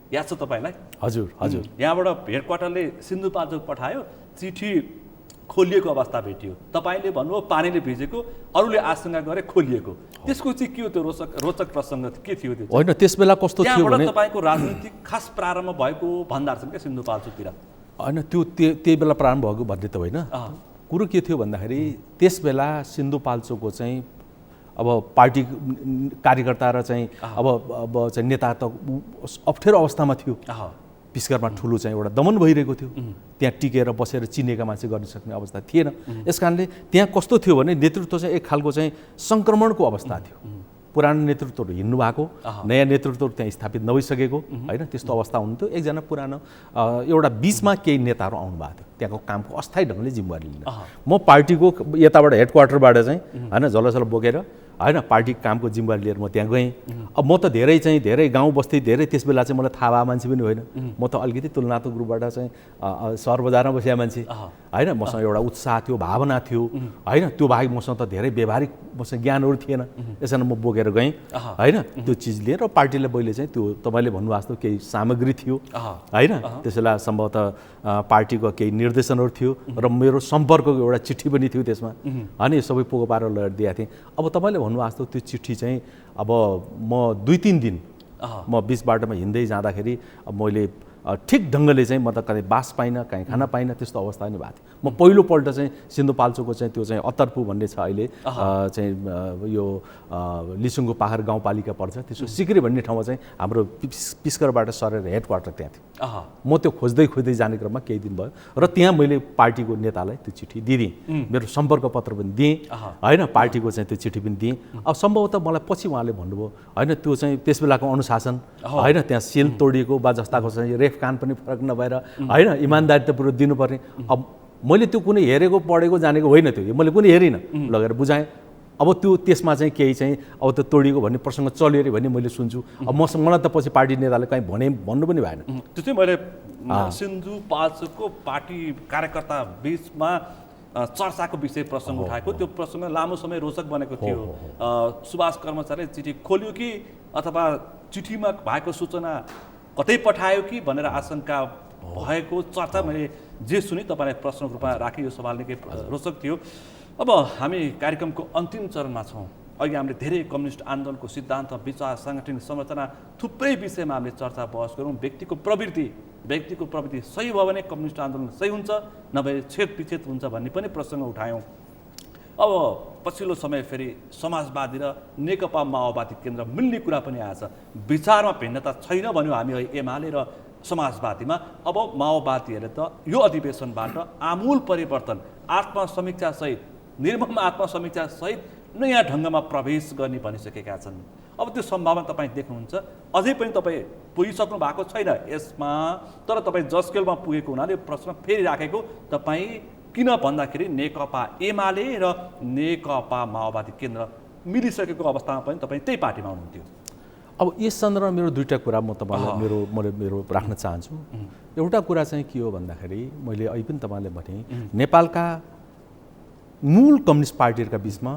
[SPEAKER 1] याद छ तपाईँलाई?
[SPEAKER 2] हजुर हजुर।
[SPEAKER 1] यहाँबाट हेडक्वार्टरले सिन्धुपाल्चोक पठायो, चिठी खोलिएको अवस्था भेटियो, तपाईँले भन्नुभयो पानीले भिजेको, अरूले आशंका गरे खोलिएको। त्यसको चाहिँ के हो त्यो रोचक प्रसङ्ग के थियो त्यो?
[SPEAKER 2] होइन त्यसबेला कस्तो थियो भने
[SPEAKER 1] तपाईँको राजनीतिक खास प्रारम्भ भएको भन्दा छन् क्या सिन्धुपाल्चोकतिर?
[SPEAKER 2] होइन त्यो त्यही बेला प्रारम्भ भएको भन्ने त होइन। कुरो के थियो भन्दाखेरि त्यसबेला सिन्धुपाल्चोकको चाहिँ अब पार्टी कार्यकर्ता र चाहिँ अब चाहिँ नेता त अप्ठ्यारो अवस्थामा थियो। पिस्करमा ठुलो चाहिँ एउटा दमन भइरहेको थियो, त्यहाँ टिकेर बसेर चिनेका मान्छे गर्न सक्ने अवस्था थिएन। यस कारणले त्यहाँ कस्तो थियो भने नेतृत्व चाहिँ एक खालको चाहिँ सङ्क्रमणको अवस्था थियो। पुरानो नेतृत्वहरू हिँड्नु भएको, नयाँ नेतृत्वहरू त्यहाँ स्थापित नभइसकेको होइन, त्यस्तो अवस्था हुन्थ्यो। एकजना पुरानो एउटा बिचमा केही नेताहरू आउनु भएको थियो, त्यहाँको कामको अस्थायी ढङ्गले जिम्मेवारी लिन। म पार्टीको यताबाट हेडक्वार्टरबाट चाहिँ होइन झलझल बोकेर होइन पार्टीको कामको जिम्मेवारी लिएर म त्यहाँ गएँ। अब म त धेरै गाउँ बस्ती धेरै त्यस बेला चाहिँ मलाई थाहा भएको मान्छे पनि होइन। म त अलिकति तुलनात्मक रूपबाट चाहिँ सहर बजारमा बसेका मान्छे होइन। मसँग एउटा उत्साह थियो, भावना थियो होइन। त्यो बाहेक मसँग त धेरै व्यवहारिक मसँग ज्ञानहरू थिएन। यसरी म बोकेर गएँ होइन। त्यो चिज लिएर र पार्टीले मैले चाहिँ त्यो तपाईँले भन्नुभएको जस्तो केही सामग्री थियो होइन। त्यसैले सम्भवतः पार्टीको केही निर्देशनहरू थियो र मेरो सम्पर्कको एउटा चिठी पनि थियो त्यसमा होइन। सबै पोको पारेर लगेर दिएको थिएँ। अब तपाईँले भन्नुभएको जस्तो त्यो चिठी चाहिँ अब म 2-3 दिन म बिच बाटोमा हिँड्दै जाँदाखेरि अब मैले ठिक ढङ्गले चाहिँ म त कहीँ बास पाइनँ, कहीँ खाना पाइनँ, त्यस्तो अवस्था पनि भएको थियो। म पहिलोपल्ट चाहिँ सिन्धुपाल्चोकको चाहिँ त्यो चाहिँ अत्तरपु भन्ने छ अहिले चाहिँ यो लिसुङको पाहाड गाउँपालिका पर्छ, त्यसको सिक्री भन्ने ठाउँमा चाहिँ हाम्रो पिस्करबाट सरेर हेडक्वार्टर त्यहाँ थियो। म त्यो खोज्दै जाने क्रममा केही दिन भयो र त्यहाँ मैले पार्टीको नेतालाई त्यो चिठी दिएँ, मेरो सम्पर्क पत्र पनि दिएँ होइन। पार्टीको चाहिँ त्यो चिठी पनि दिएँ। अब सम्भवतः मलाई पछि उहाँले भन्नुभयो होइन त्यो चाहिँ त्यस बेलाको अनुशासन होइन, त्यहाँ सेल तोडिएको बा जस्ताको चाहिँ रेफ कान पनि फरक नभएर होइन, इमान्दारितापूर्वक दिनुपर्ने। अब मैले त्यो कुनै हेरेको पढेको जानेको होइन, त्यो मैले कुनै हेरिनँ, लगेर बुझाएँ। अब त्यो त्यसमा चाहिँ केही चाहिँ अब त्यो तोडिएको भन्ने प्रसङ्ग चल्यो अरे भन्ने मैले सुन्छु। अब मलाई त पछि पार्टी नेताले कहीँ भन्नु पनि भएन।
[SPEAKER 1] त्यो चाहिँ मैले सिन्धुपाल्चोकको पार्टी कार्यकर्ता बिचमा चर्चाको विषय प्रसङ्ग उठाएको, त्यो प्रसङ्ग लामो समय रोचक बनेको थियो। सुभाष कर्मचारीले चिठी खोल्यो कि अथवा चिठीमा भएको सूचना कतै पठायो कि भनेर आशंका भएको चर्चा मैले जे सुने तपाईँलाई प्रश्नको रूपमा राखेँ। यो सवाल निकै रोचक थियो। अब हामी कार्यक्रमको अन्तिम चरणमा छौँ। अघि हामीले धेरै कम्युनिस्ट आन्दोलनको सिद्धान्त, विचार, साङ्गठनिक संरचना थुप्रै विषयमा हामीले चर्चा बहस गरौँ। व्यक्तिको प्रवृत्ति सही भयो भने कम्युनिस्ट आन्दोलन सही हुन्छ, नभए छेदविच्छेद हुन्छ भन्ने पनि प्रसङ्ग उठायौँ। अब पछिल्लो समय फेरि समाजवादी र नेकपा माओवादी केन्द्र मिल्ने कुरा पनि आएछ। विचारमा भिन्नता छैन भन्यो हामी एमाले र समाजवादीमा। अब माओवादीहरूले त यो अधिवेशनबाट आमूल परिवर्तन, आत्मसमीक्षासहित, निर्मम आत्मसमीक्षासहित नयाँ ढङ्गमा प्रवेश गर्ने भनिसकेका छन्। अब त्यो सम्भावना तपाईँ देख्नुहुन्छ? अझै पनि तपाईँ पुगिसक्नु भएको छैन यसमा, तर तपाईँ जसकेलमा पुगेको हुनाले प्रश्न फेरि राखेको। तपाईँ किन भन्दाखेरि नेकपा एमाले र नेकपा माओवादी केन्द्र मिलिसकेको अवस्थामा पनि तपाईँ त्यही पार्टीमा हुनुहुन्थ्यो।
[SPEAKER 2] अब यस सन्दर्भमा मेरो दुईवटा कुरा म तपाईँलाई मेरो राख्न चाहन्छु। एउटा कुरा चाहिँ के हो भन्दाखेरि मैले अहिले पनि तपाईँलाई भने नेपालका मूल कम्युनिस्ट पार्टीहरूका बिचमा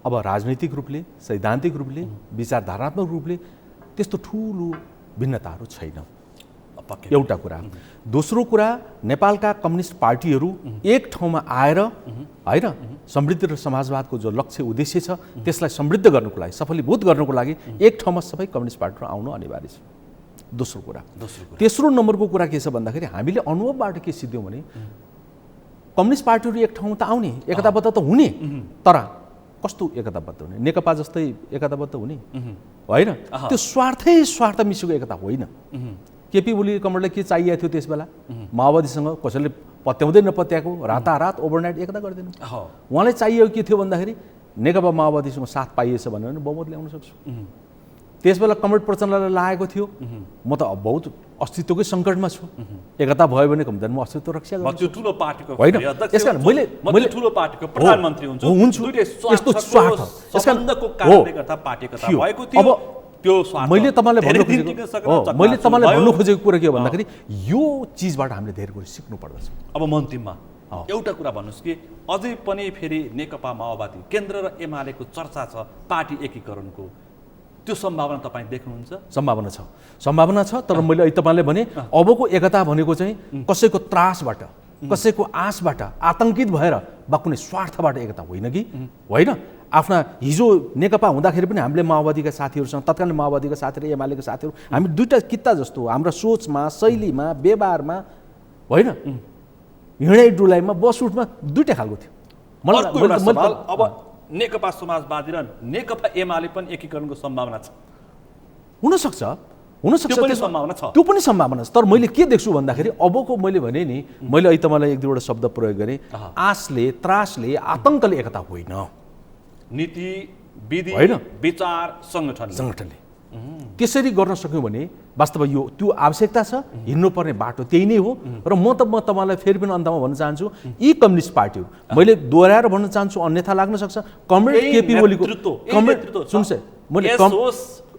[SPEAKER 2] अब राजनैतिक रूपले, सैद्धान्तिक रूपले, विचारधारात्मक रूपले त्यस्तो ठुलो भिन्नताहरू छैन, एउटा कुरा। दोस्रो कुरा, नेपालका कम्युनिस्ट पार्टीहरू एक ठाउँमा आएर होइन समृद्धि र समाजवादको जो लक्ष्य उद्देश्य छ त्यसलाई समृद्ध गर्नको लागि, सफलीभूत गर्नको लागि एक ठाउँमा सबै कम्युनिस्ट पार्टीहरू आउनु अनिवार्य छ। दोस्रो कुरा। तेस्रो नम्बरको कुरा के छ भन्दाखेरि हामीले अनुभवबाट के सिद्ध्यौँ भने कम्युनिस्ट पार्टीहरू एक ठाउँ त आउने, एकताबद्ध त हुने, तर कस्तो एकताबद्ध हुने? नेकपा जस्तै एकताबद्ध हुने होइन। त्यो स्वार्थ मिसिएको एकता होइन। केपी ओली कमरेडलाई के चाहिएको थियो त्यस बेला? माओवादीसँग कसैले पत्याउँदै नपत्याएको रातारात ओभरनाइट एकता गरिदिनु। उहाँलाई चाहिएको के थियो भन्दाखेरि नेकपा माओवादीसँग साथ पाइएछ भनेर बहुमत ल्याउन सक्छु। त्यस बेला कमरेड प्रचण्डलाई लागेको थियो म त अब बहुत अस्तित्वकै सङ्कटमा छु, एकता भयो भने कम म अस्तित्व रक्षा गर्छु
[SPEAKER 1] ठुलो पार्टीको
[SPEAKER 2] होइन। यसकारण मैले
[SPEAKER 1] ठुलो पार्टीको प्रधानमन्त्री
[SPEAKER 2] हुन्छु, यस्तो स्वार्थ
[SPEAKER 1] सम्बन्धको कारणले गर्दा पार्टी एकता भएको थियो। त्यो स्वार्थ
[SPEAKER 2] मैले तपाईँलाई भन्नु खोजेको कुरा के हो भन्दाखेरि यो चिजबाट हामीले धेरै कुरा सिक्नु पर्दछ।
[SPEAKER 1] अब अन्तिममा एउटा कुरा भन्नुहोस् कि अझै पनि फेरि नेकपा माओवादी केन्द्र र एमालेको चर्चा छ पार्टी एकीकरणको, त्यो सम्भावना तपाईँ देख्नुहुन्छ?
[SPEAKER 2] सम्भावना छ, तर मैले अहिले तपाईँलाई भने अबको एकता भनेको चाहिँ कसैको त्रासबाट, कसैको आशबाट आतङ्कित भएर वा कुनै स्वार्थबाट एकता होइन कि होइन। आफ्ना हिजो नेकपा हुँदाखेरि पनि हामीले माओवादीका साथीहरूसँग, तत्कालीन माओवादीका साथीहरू, एमालेका साथीहरू, हामी दुईवटा किता जस्तो हाम्रो सोचमा, शैलीमा, व्यवहारमा होइन, हिँडाइ डुलाइमा, बस उठमा दुईवटा खालको थियो।
[SPEAKER 1] अब नेकपा समाजवादी र नेकपा एमाले पनि एकीकरणको सम्भावना छ?
[SPEAKER 2] हुनसक्छ,
[SPEAKER 1] त्यो
[SPEAKER 2] पनि सम्भावना छ। तर मैले के देख्छु भन्दाखेरि अबको मैले भने नि, मैले अहिले तपाईँलाई एक दुईवटा शब्द प्रयोग गरेँ, आशले, त्रासले, आतङ्कले एकता होइन।
[SPEAKER 1] नीति, विधि, विचार, सङ्गठनले
[SPEAKER 2] त्यसरी गर्न सक्यौँ भने वास्तवमा यो त्यो आवश्यकता छ, हिँड्नुपर्ने बाटो त्यही नै हो। र म तपाईँलाई फेरि पनि अन्तमा भन्न चाहन्छु, यी कम्युनिस्ट पार्टीहरू, मैले दोहोऱ्याएर भन्न चाहन्छु, अन्यथा लाग्न सक्छ, कमरेड केपी ओलीको सुन्नुहोस्, मैले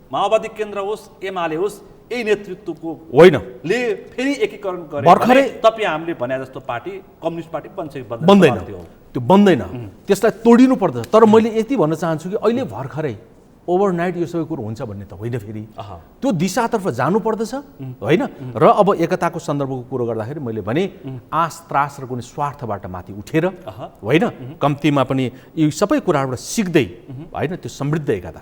[SPEAKER 1] माओवादी केन्द्र होस्, एमाले होस्, यही नेतृत्वको
[SPEAKER 2] होइन
[SPEAKER 1] ले फेरि एकीकरण गरे
[SPEAKER 2] भर्खरै
[SPEAKER 1] तपाईँ हामीले भने जस्तो पार्टी कम्युनिस्ट पार्टी
[SPEAKER 2] बन्दैन, त्यो बन्दैन, त्यसलाई तोडिनु पर्दछ। तर मैले यति भन्न चाहन्छु कि अहिले भर्खरै ओभरनाइट यो सबै कुरो हुन्छ भन्ने त होइन, फेरि त्यो दिशातर्फ जानु पर्दछ होइन। र अब एकताको सन्दर्भको कुरो गर्दाखेरि मैले भने आश त्रास र कुनै स्वार्थबाट माथि उठेर होइन, कम्तीमा पनि यी सबै कुराबाट सिक्दै होइन, त्यो समृद्ध एकता,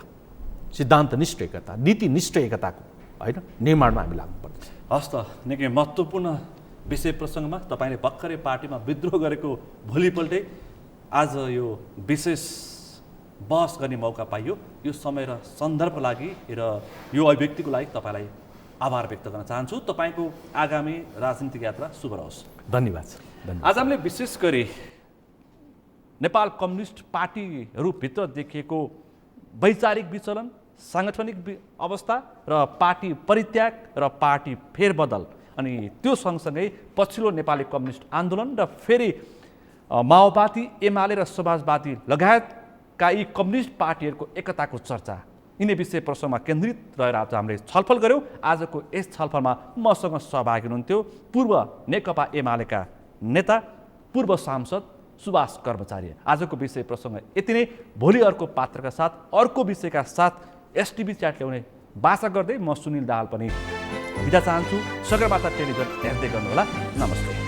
[SPEAKER 2] सिद्धान्तनिष्ठ एकता, नीतिनिष्ठ एकताको होइन निर्माणमा हामी लाग्नुपर्दछ।
[SPEAKER 1] हस् त, निकै महत्त्वपूर्ण विषय प्रसङ्गमा तपाईँले भर्खरै पार्टीमा विद्रोह गरेको भोलिपल्टै आज यो विशेष बहस गर्ने मौका पाइयो। यो समय र सन्दर्भको लागि र यो अभिव्यक्तिको लागि तपाईँलाई आभार व्यक्त गर्न चाहन्छु। तपाईँको आगामी राजनीतिक यात्रा शुभ रहोस्।
[SPEAKER 2] धन्यवाद।
[SPEAKER 1] आज हामीले विशेष गरी नेपाल कम्युनिस्ट पार्टीहरूभित्र देखिएको वैचारिक विचलन, साङ्गठनिक अवस्था र पार्टी परित्याग र पार्टी फेरबदल, अनि त्यो सँगसँगै पछिल्लो नेपाली कम्युनिस्ट आन्दोलन र फेरि माओवादी, एमाले र समाजवादी लगायतका यी कम्युनिस्ट पार्टीहरूको एकताको चर्चा, यिनै विषय प्रसङ्गमा केन्द्रित रहेर आज हामीले छलफल गऱ्यौँ। आजको यस छलफलमा मसँग सहभागी हुनुहुन्थ्यो पूर्व नेकपा एमालेका नेता, पूर्व सांसद सुभाष कर्मचारी। आजको विषय प्रसङ्ग यति नै। भोलि अर्को पात्रका साथ, अर्को विषयका साथ एसटिभी च्याट ल्याउने बाचा गर्दै म सुनिल दाहाल पनि बिदा चाहन्छु। सगरमाथा टेलिभिजन हेर्दै गर्नुहोला। नमस्ते।